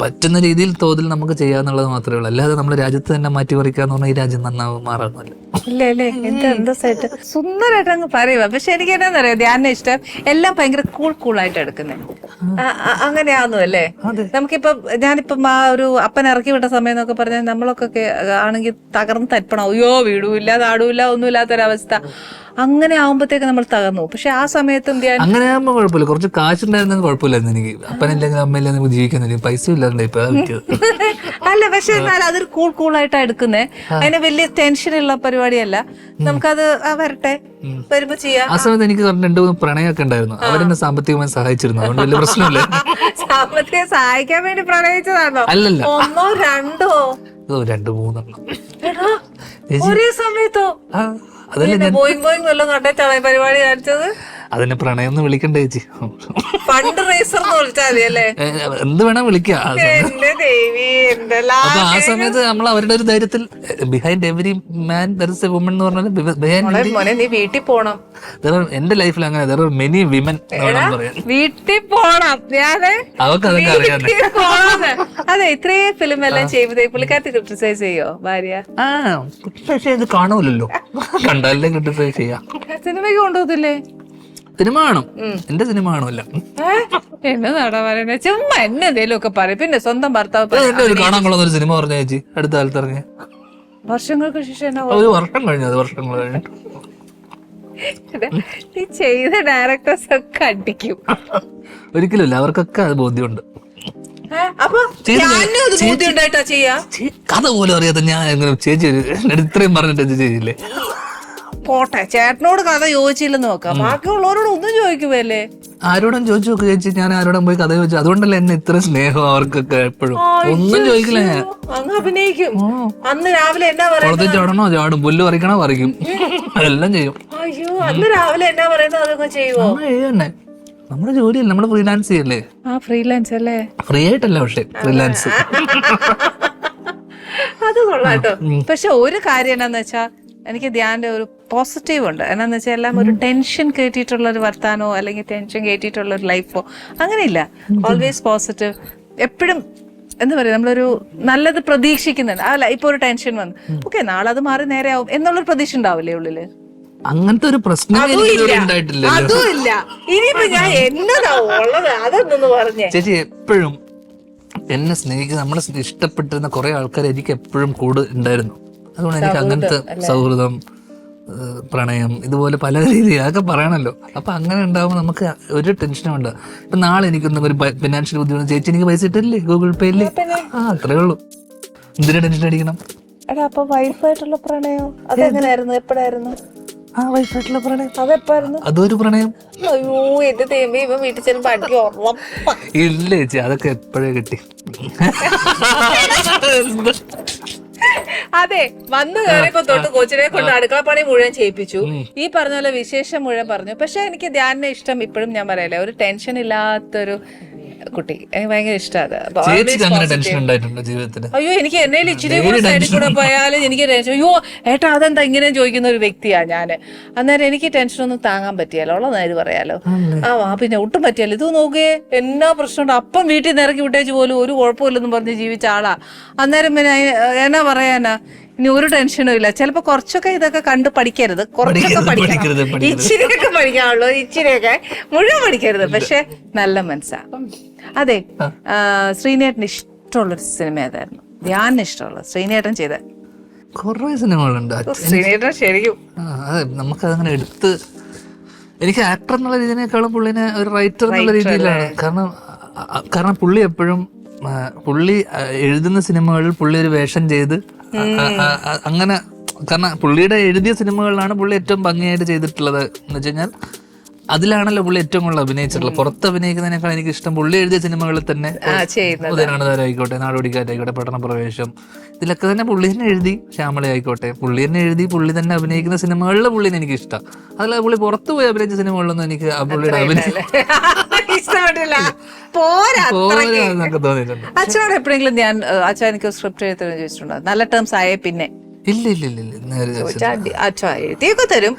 പറ്റുന്ന രീതിയിൽ തോതിൽ നമുക്ക് ചെയ്യാന്നുള്ളത് മാത്രമേ ഉള്ളൂ. അല്ലാതെ നമ്മുടെ രാജ്യത്ത് തന്നെ മാറ്റി പറിക്കാന്ന് പറഞ്ഞാൽ ഈ രാജ്യം മാറാറില്ല. ഇല്ലേ എന്താ സുന്ദരമായിട്ട് അങ്ങ് പറയുക. പക്ഷെ എനിക്ക് എന്നാന്നറിയാം, ധ്യാനം ഇഷ്ടം എല്ലാം ഭയങ്കര കൂളായിട്ട് എടുക്കുന്നത്. അങ്ങനെയാന്നു അല്ലേ? നമുക്കിപ്പം ഞാനിപ്പം ആ ഒരു അപ്പൻ ഇറക്കി വിട്ട സമയം എന്നൊക്കെ പറഞ്ഞാൽ നമ്മളൊക്കെ ആണെങ്കിൽ തകർന്ന് തരിപ്പണം. അയ്യോ, വീടുമില്ല നാടുമില്ല ഒന്നുമില്ലാത്തൊരവസ്ഥ. അങ്ങനെ ആവുമ്പോഴത്തേക്ക് നമ്മൾ തകർന്നു. പക്ഷെ ആ സമയത്തും അങ്ങനെ ആകുമ്പോൾ കുഴപ്പമില്ല. കുറച്ച് കാശുണ്ടായിരുന്നെങ്കിൽ കുഴപ്പമില്ലായിരുന്നു. എനിക്ക് അപ്പനില്ലെങ്കിൽ അമ്മയില്ലെങ്കിൽ നമുക്ക് ജീവിക്കുന്നില്ല. പൈസ ഇല്ലാണ്ട് ഇപ്പൊ അല്ല, പക്ഷെ എന്നാൽ അതൊരു കൂളായിട്ടാ എടുക്കുന്നേ. അതിന് വലിയ ടെൻഷനുള്ള പരിപാടിയല്ല. നമുക്കത് വരട്ടെ, വരുമ്പോ ചെയ്യാം. ആ സമയത്ത് എനിക്ക് 2-3 പ്രണയമൊക്കെ ഉണ്ടായിരുന്നു. അവരെന്നെ സാമ്പത്തികമായി സഹായിച്ചിരുന്നു. അതുകൊണ്ട് വലിയ പ്രശ്നമില്ല. സാമ്പത്തികം സഹായിക്കാൻ വേണ്ടി പ്രണയിച്ചതാണോ? അല്ലല്ല, 1 2 2-3 ഒരേ സമയത്തോ? അതല്ലേ ബോയിങ് വല്ലതും കണ്ടിട്ടാണ് പരിപാടി കാണിച്ചത്? അതിനെ പ്രണയം എന്ന് വിളിക്കണ്ടേ ചേച്ചി? ഫണ്ട് റേസർ എന്ന് വിളിച്ചാൽ മതി അല്ലേ? എന്ത് വേണം വിളിക്കാം. അപ്പൊ ആ സമയത്ത് നമ്മൾ അവരുടെ ഒരു ധൈര്യത്തിൽ behind every man there is a woman എന്ന് പറഞ്ഞാൽ നീ വീട്ടിൽ പോണം. എന്റെ ലൈഫിൽ അങ്ങനെ ദർ ആർ മെനി വിമൻ പറയാൻ. വീട്ടിൽ പോണം. അവർക്ക് അതൊക്കെ അറിയാം. അതെ, ഇത്രയും ഫിലിം എല്ലാം ചെയ്യുമ്പോഴേ പുള്ളിക്കാരത്തി ക്രിട്ടിസൈസ് ചെയ്യോ ഭാര്യ? ക്രിട്ടിസൈസ് ചെയ്ത് കാണൂലല്ലോ, കണ്ടാലേ ക്രിട്ടിസൈസ് ചെയ്യാം. സിനിമയ്ക്ക് കൊണ്ടുപോകത്തില്ലേ? സിനിമ കാണും. എന്റെ സിനിമ കാണുമല്ല. എന്നതാടാ പറയണേ? ചുമ്മാ എന്നെ എന്തേലും ഒക്കെ പറയും. പിന്നെ സ്വന്തം ഭർത്താവ് കാണാൻ കൊള്ളുന്ന ഒരു സിനിമ പറഞ്ഞ ചേച്ചി അടുത്ത കാലത്ത് ഇറങ്ങിയ വർഷങ്ങൾക്ക് ശേഷം 1 വർഷം കഴിഞ്ഞു. അത് വർഷങ്ങൾ കഴിഞ്ഞിട്ട് ഈ ചെയ്ത ഡയറക്ടേഴ്സ് ഒക്കെ അടിക്കും. ഒരിക്കലുമില്ല, അവർക്കൊക്കെ അത് ബോധ്യമുണ്ട്. കഥ പോലും അറിയാത്ത ഞാൻ എങ്ങനെ ചേച്ചി ഇത്രയും പറഞ്ഞിട്ട് ചെയ്തില്ലേ? പോട്ടെ, ചേട്ടനോട് കഥ ചോദിച്ചില്ലെന്ന് നോക്കാം, ബാക്കിയുള്ളവരോട് ഒന്നും ചോദിക്കുമല്ലേ? ആരോടും ചോദിച്ചു നോക്ക് ചേച്ചി. ഞാൻ ആരോടും പോയി കഥ ചോദിച്ചു. അതുകൊണ്ടല്ലേ എന്നെ ഇത്ര സ്നേഹം അവർക്കൊക്കെ. എപ്പോഴും ഒന്നും ചോദിക്കില്ല ഞാൻ. അങ്ങ് അഭിനയിക്കും. അന്ന് രാവിലെ എന്നാ പറയുന്നത്? ചാടണോ ചാടും, പുല്ല് പറിക്കണോ പറിക്കും, എല്ലാം ചെയ്യും. അയ്യോ, അന്ന് രാവിലെ എന്നാ പറയുന്നത് അതൊക്കെ ചെയ്യുമോ? തന്നെ നമ്മുടെ ജോലിയല്ലേ, നമ്മള് ഫ്രീലാൻസ് ചെയ്യല്ലേ? ഫ്രീലാൻസ് അല്ലേ? ഫ്രീ ആയിട്ടല്ല, പക്ഷെ ഫ്രീലാൻസ്. അത് കൊള്ളാട്ടോ. പക്ഷെ ഒരു കാര്യം എന്നാന്ന് വെച്ചാ എനിക്ക് ധ്യാന്റെ ഒരു പോസിറ്റീവ് ഉണ്ട്. എന്നാന്ന് വെച്ചാൽ എല്ലാം ഒരു ടെൻഷൻ കയറ്റിയിട്ടുള്ള ഒരു വർത്താനോ അല്ലെങ്കിൽ ടെൻഷൻ കയറ്റിയിട്ടുള്ള ഒരു ലൈഫോ അങ്ങനെയില്ല. Always positive. എപ്പോഴും എന്താ പറയാ, നമ്മളൊരു നല്ലത് പ്രതീക്ഷിക്കുന്നുണ്ട്. അല്ല, ഇപ്പൊ ഒരു ടെൻഷൻ വന്നു, ഓക്കെ നാളെ അത് മാറി നേരെ ആവും എന്നുള്ളൊരു പ്രതീക്ഷ ഉണ്ടാവില്ലേ ഉള്ളില്? അങ്ങനത്തെ ഒരു പ്രശ്നം ഉണ്ടായിട്ടില്ല. അതുമില്ല. ഇനിയിപ്പോ ഞാൻ എന്നതാ ഉള്ളത് അതൊന്നു പറഞ്ഞേ. ചേച്ചി എപ്പോഴും എന്നെ സ്നേഹിക്കുന്ന, നമ്മളെ ഇഷ്ടപ്പെട്ടിരുന്ന കുറെ ആൾക്കാർ എനിക്ക് എപ്പോഴും കൂടെ ഉണ്ടായിരുന്നു. അതുകൊണ്ട് എനിക്ക് അങ്ങനത്തെ സൗഹൃദം, പ്രണയം, ഇതുപോലെ പല രീതിയിൽ അതൊക്കെ പറയണല്ലോ. അപ്പൊ അങ്ങനെ ഉണ്ടാവുമ്പോൾ നമുക്ക് ഒരു ടെൻഷനും ഉണ്ട്. ഇപ്പൊ നാളെ എനിക്കൊന്നും ഒരു ഫിനാൻഷ്യൽ ബുദ്ധിമുട്ട്, ചേച്ചി എനിക്ക് പൈസ ഇട്ടില്ലേ ഗൂഗിൾ പേയില്ലേ, അത്രേ ഉള്ളൂ. എന്തിനാ ടെൻഷൻ അടിക്കണം? അപ്പൊ വൈഫായിട്ടുള്ള പ്രണയം അതെങ്ങനെയായിരുന്നു? എപ്പോഴായിരുന്നു വൈഫായിട്ടുള്ള പ്രണയം? അതെപ്പായിരുന്നു? അതൊരു പ്രണയം. അയ്യോ, എന്റെ തേമ്പ ഇവ വീട്ടിൽ ചെല്ലുമ്പോ അടിക്ക് ഉറപ്പാ. ഇല്ല ചേച്ചി, അതൊക്കെ എപ്പോഴേ കിട്ടി. അതെ, വന്നു കയറിയപ്പോ തൊട്ട് കൊച്ചിനെ കൊണ്ട് അടുക്കളപ്പണി മുഴുവൻ ചെയ്യിപ്പിച്ചു. ഈ പറഞ്ഞ പോലെ വിശേഷം മുഴുവൻ പറഞ്ഞു. പക്ഷെ എനിക്ക് ധ്യാനിനെ ഇഷ്ടം ഇപ്പോഴും ഞാൻ പറയല്ലേ, ഒരു ടെൻഷൻ ഇല്ലാത്തൊരു കുട്ടി. എനിക്ക് ഭയങ്കര ഇഷ്ടമാണ്. അയ്യോ, എനിക്ക് എന്നേലും ഇച്ചിരി കൂടെ സൈഡിൽ കൂടെ പോയാലും എനിക്ക് ടെൻഷൻ. അയ്യോ ഏട്ടാ അതെന്താ ഇങ്ങനെ ചോദിക്കുന്ന ഒരു വ്യക്തിയാ ഞാന്. അന്നേരം എനിക്ക് ടെൻഷനൊന്നും താങ്ങാൻ പറ്റിയാലോ, ഉള്ള നേര് പറയാലോ. പിന്നെ ഒട്ടും പറ്റിയാലോ. ഇത് നോക്കിയേ എന്നാ പ്രശ്നമുണ്ട്. അപ്പം വീട്ടിൽ നിന്ന് ഇറക്കി വിട്ടേച്ച് പോലും ഒരു കുഴപ്പമില്ലെന്നും പറഞ്ഞ് ജീവിച്ച ആളാ. അന്നേരം പിന്നെ എന്നാ പറയാനാ, ഇനി ഒരു ടെൻഷനും ഇല്ല. ചിലപ്പോ കുറച്ചൊക്കെ ഇതൊക്കെ കണ്ട് പഠിക്കരുത്, കുറച്ചൊക്കെ പഠിക്കണം, ഇച്ചിരിയൊക്കെ പഠിക്കാനുള്ളൂ, ഇച്ചിരിയൊക്കെ മുഴുവൻ പഠിക്കരുത്. പക്ഷെ നല്ല മനസ്സാ. അതെ, ശ്രീനേട്ടന് ഇഷ്ടമുള്ളൊരു സിനിമ ഏതായിരുന്നു? ധ്യാനിന് ഇഷ്ടമുള്ള ശ്രീനേട്ടൻ ചെയ്ത കുറേ സിനിമകളുണ്ട്. ശ്രീനേട്ടൻ ശരിക്കും അതെ, നമുക്കതങ്ങനെ എടുത്ത്, എനിക്ക് ആക്ടർ എന്നുള്ള രീതിനേക്കാളും പുള്ളിനെ ഒരു റൈറ്റർ എന്നുള്ള രീതിയിലാണ്. കാരണം പുള്ളി എപ്പോഴും പുള്ളി എഴുതുന്ന സിനിമകളിൽ പുള്ളി ഒരു വേഷം ചെയ്ത് അങ്ങനെ, കാരണം പുള്ളിയുടെ എഴുതിയ സിനിമകളിലാണ് പുള്ളി ഏറ്റവും ഭംഗിയായിട്ട് ചെയ്തിട്ടുള്ളത്. എന്ന് വെച്ച് കഴിഞ്ഞാൽ അതിലാണല്ലോ പുള്ളി ഏറ്റവും കൂടുതൽ അഭിനയിച്ചിട്ടുള്ളത്. പുറത്ത് അഭിനയിക്കുന്നതിനേക്കാൾ എനിക്ക് ഇഷ്ടം പുള്ളി എഴുതിയ സിനിമകളിൽ തന്നെ. ഉദയനാണതാരായിക്കോട്ടെ, നാടോടിക്കാറ്റായിക്കോട്ടെ, പട്ടണപ്രവേശം, ഇതിലൊക്കെ തന്നെ പുള്ളി തന്നെ എഴുതി. ശ്യാമള ആയിക്കോട്ടെ, പുള്ളി തന്നെ എഴുതി, പുള്ളി തന്നെ അഭിനയിക്കുന്ന സിനിമകളിൽ പുള്ളിനെ എനിക്ക് ഇഷ്ടം. അതല്ല പുള്ളി പുറത്ത് പോയി അഭിനയിച്ച സിനിമകളിലൊന്നും എനിക്ക് ആ പുള്ളിയുടെ അഭിനയം ഇഷ്ടപ്പെട്ടില്ല, തോന്നിയിട്ടുണ്ട്. അച്ഛനോട് എപ്പോഴെങ്കിലും ഞാൻ അച്ഛൻ എനിക്ക് സ്ക്രിപ്റ്റ് എഴുതി ചോദിച്ചിട്ടുണ്ടോ? നല്ല ടേംസ് ആയ പിന്നെ ഇല്ല എഴുതിയൊക്കെ തരും,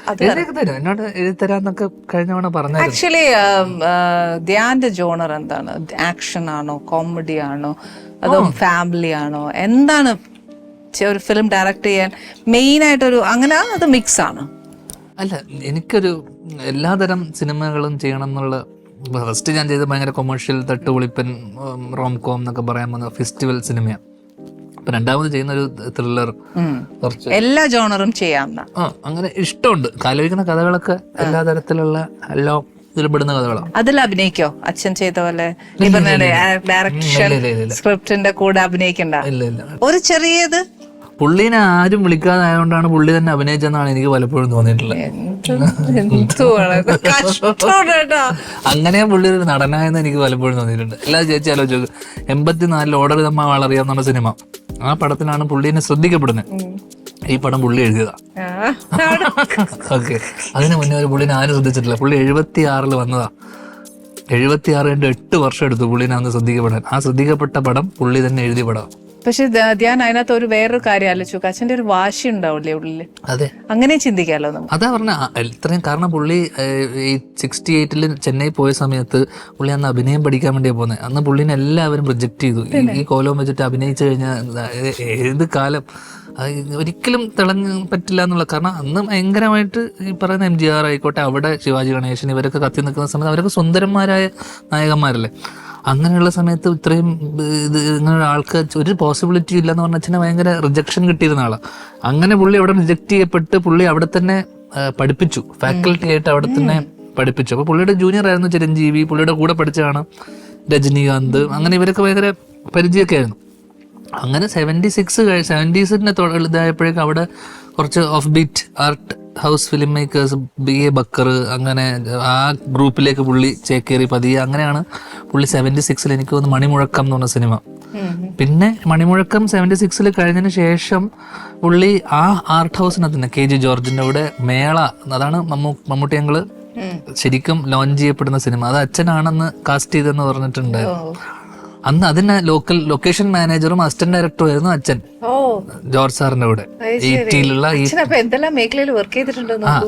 എന്നോട് എഴുതി തരാന്നൊക്കെ കഴിഞ്ഞ തവണ പറഞ്ഞു. ആക്ച്വലി ധ്യാന്റെ ജോണർ എന്താണ്? ആക്ഷൻ ആണോ, കോമഡി ആണോ, അതോ ഫാമിലി ആണോ? എന്താണ് ഒരു ഫിലിം ഡയറക്ട് ചെയ്യാൻ മെയിൻ ആയിട്ടൊരു അങ്ങനെ? അത് മിക്സ് ആണ്. അല്ല, എനിക്കൊരു എല്ലാതരം സിനിമകളും ചെയ്യണം എന്നുള്ള. ഫസ്റ്റ് ഞാൻ ചെയ്ത് ഭയങ്കര കൊമേഴ്ഷ്യൽ തട്ടുപൊളിപ്പൻ റോം കോം എന്നൊക്കെ പറയാൻ പോകുന്ന ഫെസ്റ്റിവൽ സിനിമയാണ്. അപ്പൊ രണ്ടാമത് ചെയ്യുന്ന ഒരു ത്രില്ലർ, കുറച്ച് എല്ലാ ജോണറും ചെയ്യാം. അങ്ങനെ ഇഷ്ടമുണ്ട്. ആലോചിക്കുന്ന കഥകളൊക്കെ എല്ലാ തരത്തിലുള്ള എല്ലാം ഇതിൽ പെടുന്ന കഥകളാണ്. അതിൽ അഭിനയിക്കോ? അച്ഛൻ ചെയ്ത പോലെ ഡയറക്ഷൻ സ്ക്രിപ്റ്റിന്റെ കൂടെ അഭിനയിക്കണ്ട? ഒരു ചെറിയത് പുള്ളീനെ ആരും വിളിക്കാതായതുകൊണ്ടാണ് പുള്ളി തന്നെ അഭിനയിച്ചെന്നാണ് എനിക്ക് പലപ്പോഴും തോന്നിയിട്ടുള്ളത്. അങ്ങനെ പുള്ളി ഒരു നടനായെന്ന് എനിക്ക് പലപ്പോഴും തോന്നിയിട്ടുണ്ട്. എല്ലാ ചേച്ചി ആലോചിച്ചു, 84 ഓർഡർ നമ്മ വളറിയാവുന്ന സിനിമ, ആ പടത്തിലാണ് പുള്ളീനെ ശ്രദ്ധിക്കപ്പെടുന്നത്. ഈ പടം പുള്ളി എഴുതിയതാ. ഓക്കെ, അതിന് മുന്നേ ഒരു പുള്ളിനെ ആരും ശ്രദ്ധിച്ചിട്ടില്ല. പുള്ളി 76 വന്നതാ. 76 കഴിഞ്ഞ് 8 വർഷം എടുത്തു പുള്ളിനെ അന്ന് ശ്രദ്ധിക്കപ്പെടാൻ. ആ ശ്രദ്ധിക്കപ്പെട്ട പടം പുള്ളി തന്നെ എഴുതിയ പടം. പക്ഷെ ധ്യാൻ അതിനകത്ത് ഒരു വേറൊരു കാര്യം ആലോചിച്ചു, അച്ഛന്റെ ഒരു വാശി ഉണ്ടാവില്ലേ ഉള്ളില്? അതെ, അങ്ങനെ ചിന്തിക്കാമല്ലോ നമുക്ക്. അതാ പറഞ്ഞ ഇത്രയും. കാരണം പുള്ളി 68 ചെന്നൈ പോയ സമയത്ത് പുള്ളി അന്ന് അഭിനയം പഠിക്കാൻ വേണ്ടിയാണ് പോകുന്നത്. അന്ന് പുള്ളിനെ എല്ലാവരും റിജക്ട് ചെയ്തു. ഈ കോലം വെച്ചിട്ട് അഭിനയിച്ചു കഴിഞ്ഞാൽ ഏത് കാലം ഒരിക്കലും തിളങ്ങ പറ്റില്ല എന്നുള്ള. കാരണം അന്ന് ഭയങ്കരമായിട്ട് ഈ പറയുന്ന MGR ആയിക്കോട്ടെ, അവിടെ ശിവാജി ഗണേശൻ ഇവരൊക്കെ കത്തി നിൽക്കുന്ന സമയത്ത് അവരൊക്കെ സുന്ദരന്മാരായ നായകന്മാരല്ലേ. അങ്ങനെയുള്ള സമയത്ത് ഇത്രയും ഇത് ഇങ്ങനെ ആൾക്ക് ഒരു പോസിബിലിറ്റി ഇല്ലെന്ന് പറഞ്ഞ അച്ഛനെ ഭയങ്കര റിജക്ഷൻ കിട്ടിയിരുന്ന ആളാണ്. അങ്ങനെ പുള്ളി അവിടെ റിജക്ട് ചെയ്യപ്പെട്ട് പുള്ളി അവിടെ തന്നെ പഠിപ്പിച്ചു, ഫാക്കൽറ്റി ആയിട്ട് അവിടെ തന്നെ പഠിപ്പിച്ചു. അപ്പോൾ പുള്ളിയുടെ ജൂനിയർ ആയിരുന്നു ചിരഞ്ജീവി, പുള്ളിയുടെ കൂടെ പഠിച്ചതാണ് രജനീകാന്ത്. അങ്ങനെ ഇവരൊക്കെ ഭയങ്കര പരിചയമൊക്കെ ആയിരുന്നു. അങ്ങനെ 70s ഇതായപ്പോഴേക്കും അവിടെ കുറച്ച് offbeat art house film makers, BA Backer, അങ്ങനെ ആ ഗ്രൂപ്പിലേക്ക് പുള്ളി ചേക്കേറി പതിയെ. അങ്ങനെയാണ് പുള്ളി 76 എനിക്ക് തോന്നുന്നു മണിമുഴക്കം എന്ന് പറഞ്ഞ സിനിമ. പിന്നെ മണിമുഴക്കം 76 കഴിഞ്ഞതിന് ശേഷം പുള്ളി ആ ആർട്ട് ഹൗസിനകത്ത് തന്നെ KG ജോർജിന്റെ കൂടെ മേള, അതാണ് മമ്മൂട്ടി ഞങ്ങള് ശരിക്കും ലോഞ്ച് ചെയ്യപ്പെടുന്ന സിനിമ. അത് അച്ഛനാണെന്ന് കാസ്റ്റ് ചെയ്തെന്ന് പറഞ്ഞിട്ടുണ്ടായിരുന്നു. അന്ന് അതിന് ലൊക്കേഷൻ മാനേജറും അസിസ്റ്റന്റ് ഡയറക്ടറും ആയിരുന്നു അച്ഛൻ, ജോർജ് സാറിന്റെ കൂടെ. 80ലുള്ള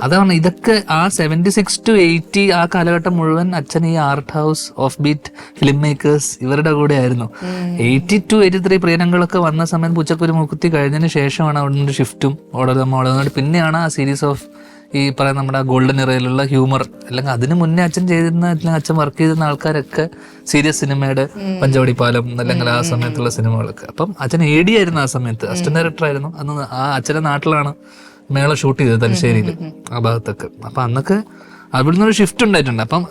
അതാണ് ഇതൊക്കെ. ആ 76 to 80 ആ കാലഘട്ടം മുഴുവൻ അച്ഛൻ ഈ art house, of beat film makers ഇവരുടെ കൂടെ ആയിരുന്നു. 80 to 83 പ്രിയനങ്ങളൊക്കെ വന്ന സമയത്ത് പൂച്ചക്കൊരു മൂക്കുത്തി കഴിഞ്ഞതിന് ശേഷമാണ് അവിടെ നിന്ന് ഷിഫ്റ്റും ഓർഡർ നമ്മൾ പിന്നെയാണ് ആ സീരീസ് ഓഫ് ഈ പറയുന്ന നമ്മുടെ ഗോൾഡൻ ഇറയിലുള്ള ഹ്യൂമർ. അല്ലെങ്കിൽ അതിന് മുന്നേ അച്ഛൻ ചെയ്തിരുന്ന, അല്ലെങ്കിൽ അച്ഛൻ വർക്ക് ചെയ്തിരുന്ന ആൾക്കാരൊക്കെ സീരിയസ് സിനിമയുടെ പഞ്ചവടി പാലം അല്ലെങ്കിൽ ആ സമയത്തുള്ള സിനിമകളൊക്കെ. അപ്പം അച്ഛൻ AD ആയിരുന്നു ആ സമയത്ത്, അസിസ്റ്റന്റ് ഡയറക്ടർ ആയിരുന്നു. അന്ന് ആ അച്ഛൻ്റെ നാട്ടിലാണ് മേള ഷൂട്ട് ചെയ്തത്, തലശ്ശേരിയിൽ ആ ഭാഗത്തൊക്കെ. അപ്പം അന്നൊക്കെ അവിടെ നിന്നൊരു ഷിഫ്റ്റ് ഉണ്ടായിട്ടുണ്ട്. അപ്പം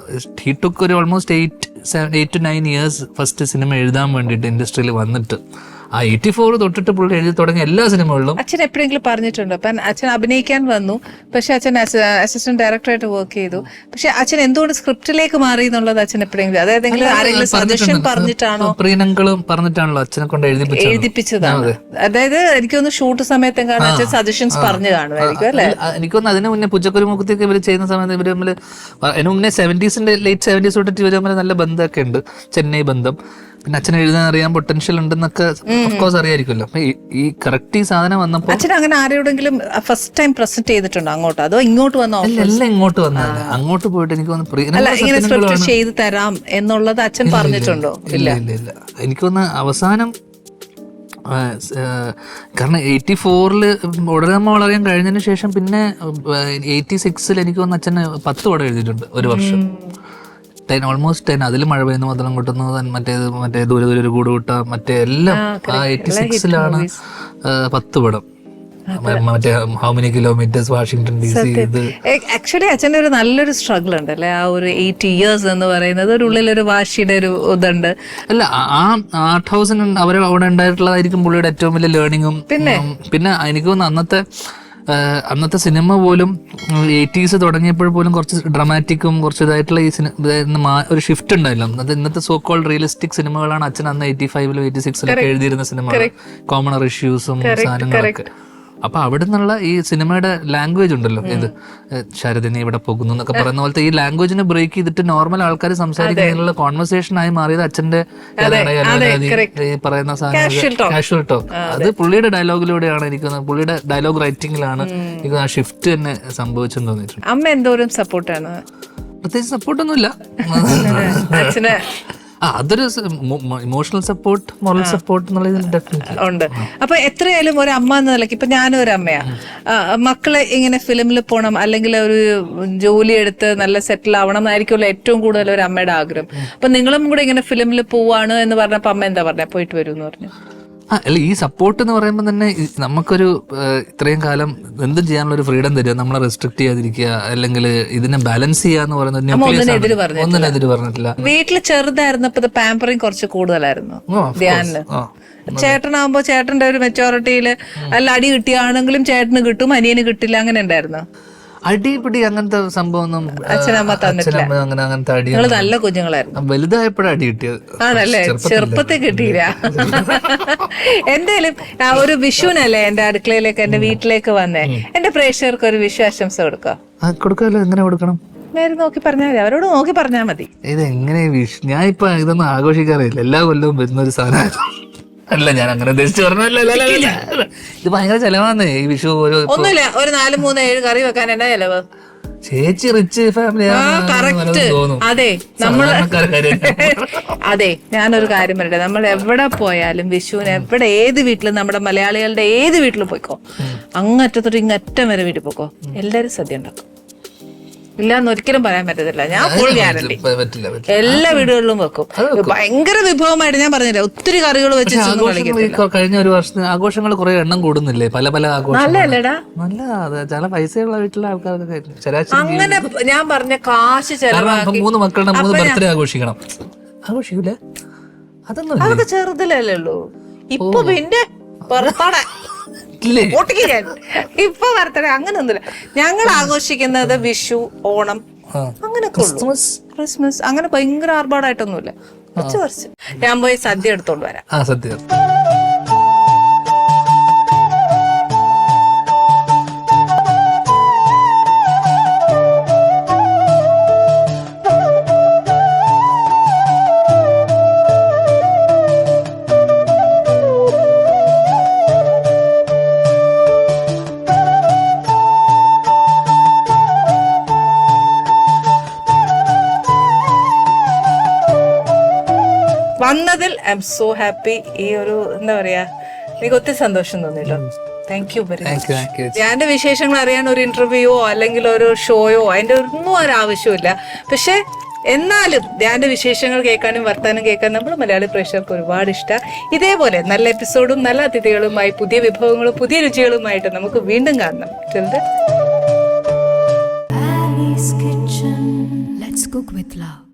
ഹി ടുക്ക് ഒരു almost 8 to 9 years first cinema എഴുതാൻ വേണ്ടിയിട്ട് ഇൻഡസ്ട്രിയിൽ വന്നിട്ട്. ആ 84 തൊട്ടിട്ട് പുള്ളി എഴുതി തുടങ്ങിയ എല്ലാ സിനിമകളിലും അച്ഛൻ എപ്പോഴെങ്കിലും പറഞ്ഞിട്ടുണ്ടോ? അപ്പം അച്ഛൻ അഭിനയിക്കാൻ വന്നു, പക്ഷെ അച്ഛൻ അസിസ്റ്റന്റ് ഡയറക്ടറായിട്ട് വർക്ക് ചെയ്തു, പക്ഷെ അച്ഛൻ എന്തുകൊണ്ട് സ്ക്രിപ്റ്റിലേക്ക് മാറി എന്നുള്ളത് അച്ഛൻ എപ്പോഴെങ്കിലും ആരെങ്കിലും സജഷൻ പറഞ്ഞിട്ടാണോ? പ്രീനങ്ങളും പറഞ്ഞിട്ടാണല്ലോ അച്ഛനെ കൊണ്ട് എഴുതിപ്പിച്ചതാണ്. അതായത് എനിക്കൊന്ന് ഷൂട്ട് സമയത്തെങ്ങാണ് അച്ഛൻ സജഷൻസ് പറഞ്ഞു കാണുമായിരിക്കും അല്ലെ? എനിക്കൊന്ന് അതിന് മുന്നേ പുച്ചക്കുരുമുഖത്തേക്ക് ഇവർ ചെയ്യുന്ന സമയത്ത് ഇവര് തമ്മിൽ അതിന് മുന്നേ 70s ലേറ്റ് 70s തൊട്ടിട്ട് ഇവർ തമ്മിൽ നല്ല ബന്ധമൊക്കെ ഉണ്ട്, ചെന്നൈ ബന്ധം. പിന്നെ അച്ഛൻ എഴുതാൻ അറിയാൻ പൊട്ടൻഷ്യൽ ഉണ്ടെന്നൊക്കെ ഓഫ്കോഴ്സ് അറിയായിരിക്കുമല്ലോ. അപ്പൊ ഈ കറക്റ്റ് ഈ സാധനം വന്നപ്പോൾ അച്ഛൻ അങ്ങനെ ആരോടെങ്കിലും ഫസ്റ്റ് ടൈം പ്രസന്റ് ചെയ്തിട്ടുണ്ടോ അങ്ങോട്ടോ, അതോ ഇങ്ങോട്ട് വന്നോ? എല്ലാം ഇങ്ങോട്ട് വന്നതല്ല, അങ്ങോട്ട് പോയിട്ട് എനിക്ക് ഇങ്ങനെ സ്ക്രിപ്റ്റ് ചെയ്ത് തരാം എന്നുള്ളത് അച്ഛൻ പറഞ്ഞിട്ടുണ്ടോ? ഇല്ല. എനിക്ക് തോന്നുന്നു അവസാനം കാരണം 84 ഉടനമ്മ വളരാൻ കഴിഞ്ഞതിന് ശേഷം പിന്നെ 86 എനിക്ക് തോന്നുന്നു അച്ഛന് 10 പടം എഴുതിയിട്ടുണ്ട് ഒരു വർഷം. 10 ഓൾമോസ്റ്റ് 10. അതിൽ മഴ പെയ്യുന്നു, മുതലം കൊട്ടുന്നു, മറ്റേ ദൂരെ ഒരു കൂട് കൂട്ട, മറ്റേ എല്ലാം ആ 86 10 പടം. മറ്റേ how many kilometres Washington DC. ഇത് ആക്ച്വലി അച്ഛൻ്റെ ഒരു നല്ലൊരു സ്ട്രഗിൾ ഉണ്ട് അല്ലെ, ആ ഒരു 8 years എന്ന് പറയുന്നത് ഒരു ഉള്ളിലൊരു വാശിയുടെ ഒരു ഇതുണ്ട്. അല്ല, ആ ആർട്ട് ഹൗസിന് അവർ അവിടെ ഉണ്ടായിട്ടുള്ളതായിരിക്കും പുള്ളിയുടെ ഏറ്റവും വലിയ ലേണിങ്ങും. പിന്നെ എനിക്ക് തോന്നുന്നു അന്നത്തെ സിനിമ പോലും 80s തുടങ്ങിയപ്പോൾ പോലും കുറച്ച് ഡ്രമാറ്റിക്കും കുറച്ച് ഇതായിട്ടുള്ള ഈ ഒരു ഷിഫ്റ്റ് ഉണ്ടായില്ല. അത് ഇന്നത്തെ സോ കോൾഡ് റിയലിസ്റ്റിക് സിനിമകളാണ് അച്ഛൻ അന്ന് 85 86 എഴുതിയിരുന്ന സിനിമകൾ, കോമണർ ഇഷ്യൂസും സാധനങ്ങളൊക്കെ. അപ്പൊ അവിടെ നിന്നുള്ള ഈ സിനിമയുടെ ലാംഗ്വേജ് ഉണ്ടല്ലോ, ഇത് ശരദിനെ ഇവിടെ പോകുന്നു എന്നൊക്കെ പറയുന്ന പോലത്തെ ഈ ലാംഗ്വേജിനെ ബ്രേക്ക് ചെയ്തിട്ട് നോർമൽ ആൾക്കാർ സംസാരിക്കുന്നതിനുള്ള കോൺവെർസേഷൻ ആയി മാറിയത് അച്ഛന്റെ ഈ പറയുന്ന സാധനം കാഷ്വൽ ടോക്ക്. അത് പുള്ളിയുടെ ഡയലോഗിലൂടെയാണ് എനിക്ക് തോന്നുന്നത്, പുള്ളിയുടെ ഡയലോഗ് റൈറ്റിംഗിലാണ് എനിക്ക് ആ ഷിഫ്റ്റ് തന്നെ സംഭവിച്ചെന്ന് തോന്നിയിട്ടുണ്ട്. അമ്മ എന്തോരം സപ്പോർട്ടാണ്? പ്രത്യേകിച്ച് സപ്പോർട്ടൊന്നുമില്ല, അതൊരു ഇമോഷണൽ സപ്പോർട്ട്, മോറൽ സപ്പോർട്ട് ഉണ്ട്. അപ്പൊ എത്രയായാലും ഒരു അമ്മ എന്ന നിലയ്ക്ക് ഇപ്പൊ ഞാനും ഒരു അമ്മയാ, മക്കളെ ഇങ്ങനെ ഫിലിമിൽ പോകണം അല്ലെങ്കിൽ ഒരു ജോലി എടുത്ത് നല്ല സെറ്റിൽ ആവണം എന്നായിരിക്കുമല്ലോ ഏറ്റവും കൂടുതൽ ഒരു അമ്മയുടെ ആഗ്രഹം. അപ്പൊ നിങ്ങളും കൂടെ ഇങ്ങനെ ഫിലിമിൽ പോവാണ് എന്ന് പറഞ്ഞപ്പോ അമ്മ എന്താ പറഞ്ഞ, പോയിട്ട് വരും എന്ന് പറഞ്ഞു? അല്ല, ഈ സപ്പോർട്ട് എന്ന് പറയുമ്പോൾ തന്നെ നമുക്കൊരു ഇത്രയും കാലം എന്തും ചെയ്യാനുള്ള ഒരു ഫ്രീഡം തരിക, നമ്മളെ റെസ്ട്രിക്ട് ചെയ്യാതിരിക്കുക, അല്ലെങ്കിൽ ഇതിനെ ബാലൻസ് ചെയ്യാന്ന് പറയുന്നത് ഒന്നിനെതിര് പറഞ്ഞിട്ടില്ല. വീട്ടിൽ ചെറുതായിരുന്നപ്പോ പാമ്പറിങ് കുറച്ച് കൂടുതലായിരുന്നു ധ്യാനിന്. ചേട്ടനാകുമ്പോ ചേട്ടന്റെ ഒരു മെച്ചോറിറ്റിയില് അല്ല അടി കിട്ടിയാണെങ്കിലും ചേട്ടന് കിട്ടും, അനിയന് കിട്ടില്ല, അങ്ങനെ ഉണ്ടായിരുന്നു? അടിപിടി അങ്ങനത്തെ സംഭവമൊന്നും അച്ഛനമ്മ തന്നിട്ടില്ല. അങ്ങനത്തെ അടി നല്ല കുഞ്ഞുങ്ങളായിരുന്നു. വലുതായപ്പോഴും അടി കിട്ടിയത് ആണല്ലേ, ചെറുപ്പത്തിൽ കിട്ടിയില്ല. എന്തായാലും ഒരു വിഷുവിനല്ലേ എന്റെ അടുക്കളയിലേക്ക് എന്റെ വീട്ടിലേക്ക് വന്നേ, എന്റെ പ്രേക്ഷകർക്ക് ഒരു വിഷു ആശംസ കൊടുക്കാമല്ലോ. എങ്ങനെ കൊടുക്കണം? നോക്കി പറഞ്ഞാൽ മതി, അവരോട് നോക്കി പറഞ്ഞാൽ മതി. ഇത് എങ്ങനെ വിഷു, ഞാൻ ഇപ്പൊ ഇതൊന്നും ആഘോഷിക്കാറില്ല, എല്ലാ കൊല്ലവും വരുന്ന ഒരു സാധനം അല്ല, ഞാൻ അങ്ങനെ ഉദ്ദേശിച്ചു പറഞ്ഞല്ല. ഇത് ഭയങ്കര ചെലവാന്ന് ഈ വിഷു. ഒന്നുമില്ല, ഒരു 4, 3, 7 കറി വെക്കാൻ എന്നാ ചെലവ്? ചേച്ചി റിച്ച് ഫാമിലി. അതെ, അതെ, ഞാനൊരു കാര്യം പറയട്ടെ, നമ്മൾ എവിടെ പോയാലും വിഷുവിന് എവിടെ ഏത് വീട്ടിലും, നമ്മുടെ മലയാളികളുടെ ഏത് വീട്ടിലും പോയിക്കോ, അങ്ങറ്റത്തൊട്ട് ഇങ്ങറ്റം വരെ വീട്ടിൽ പോയിക്കോ, എല്ലാരും സദ്യ ഉണ്ടാക്കും. ഇല്ലാന്ന് ഒരിക്കലും പറയാൻ പറ്റത്തില്ല. ഞാൻ ഫുൾ ഗ്യാരണ്ടി എല്ലാ വീടുകളിലും വെക്കും. ഭയങ്കര വിഭവമായിട്ട് ഞാൻ പറഞ്ഞില്ല, ഒത്തിരി കറികൾ വെച്ച് കഴിഞ്ഞ ഒരു വർഷം ആഘോഷങ്ങൾ കുറെ എണ്ണം കൂടുന്നില്ലേ, പല പല ആഘോഷം. നല്ലല്ലേടാ, നല്ലതാ. ചില പൈസയുള്ള വീട്ടിലെ ആൾക്കാർക്ക് അങ്ങനെ ഞാൻ പറഞ്ഞ കാശ് ചെലവാക്കി 3 മക്കളുടെ 3 ബർത്ത്ഡേ ആഘോഷിക്കണം, ആഘോഷിക്കൂലേ? അതൊക്കെ ചെറുതിലല്ലേ ഉള്ളൂ. ഇപ്പൊ പിന്നെ ഇപ്പൊ വരത്തട അങ്ങനൊന്നുമില്ല. ഞങ്ങൾ ആഘോഷിക്കുന്നത് വിഷു, ഓണം, അങ്ങനൊക്കെ ഉള്ളൂ. ക്രിസ്മസ് അങ്ങനെ ഭയങ്കര ആർഭാടായിട്ടൊന്നുമില്ല. കുറച്ച് ഞാൻ പോയി സദ്യ എടുത്തോണ്ട് വരാം. സദ്യ വന്നതിൽ ഐ എം സോ ഹാപ്പി. ഈ ഒരു എന്താ പറയാ, എനിക്ക് ഒത്തിരി സന്തോഷം തോന്നിട്ടോ. Thank you very much. ഞാന്റെ വിശേഷങ്ങൾ അറിയാൻ ഒരു ഇന്റർവ്യൂയോ അല്ലെങ്കിൽ ഒരു ഷോയോ അതിന്റെ ഒന്നും ഒരാവശ്യമില്ല. പക്ഷെ എന്നാലും ധ്യാന്റെ വിശേഷങ്ങൾ കേൾക്കാനും വർത്താനം കേൾക്കാനും നമ്മൾ മലയാളി പ്രേക്ഷകർക്ക് ഒരുപാട് ഇഷ്ടമാണ്. ഇതേപോലെ നല്ല എപ്പിസോഡും നല്ല അതിഥികളുമായി പുതിയ വിഭവങ്ങളും പുതിയ രുചികളുമായിട്ട് നമുക്ക് വീണ്ടും കാണണം. Ali's Kitchen. Let's cook with love.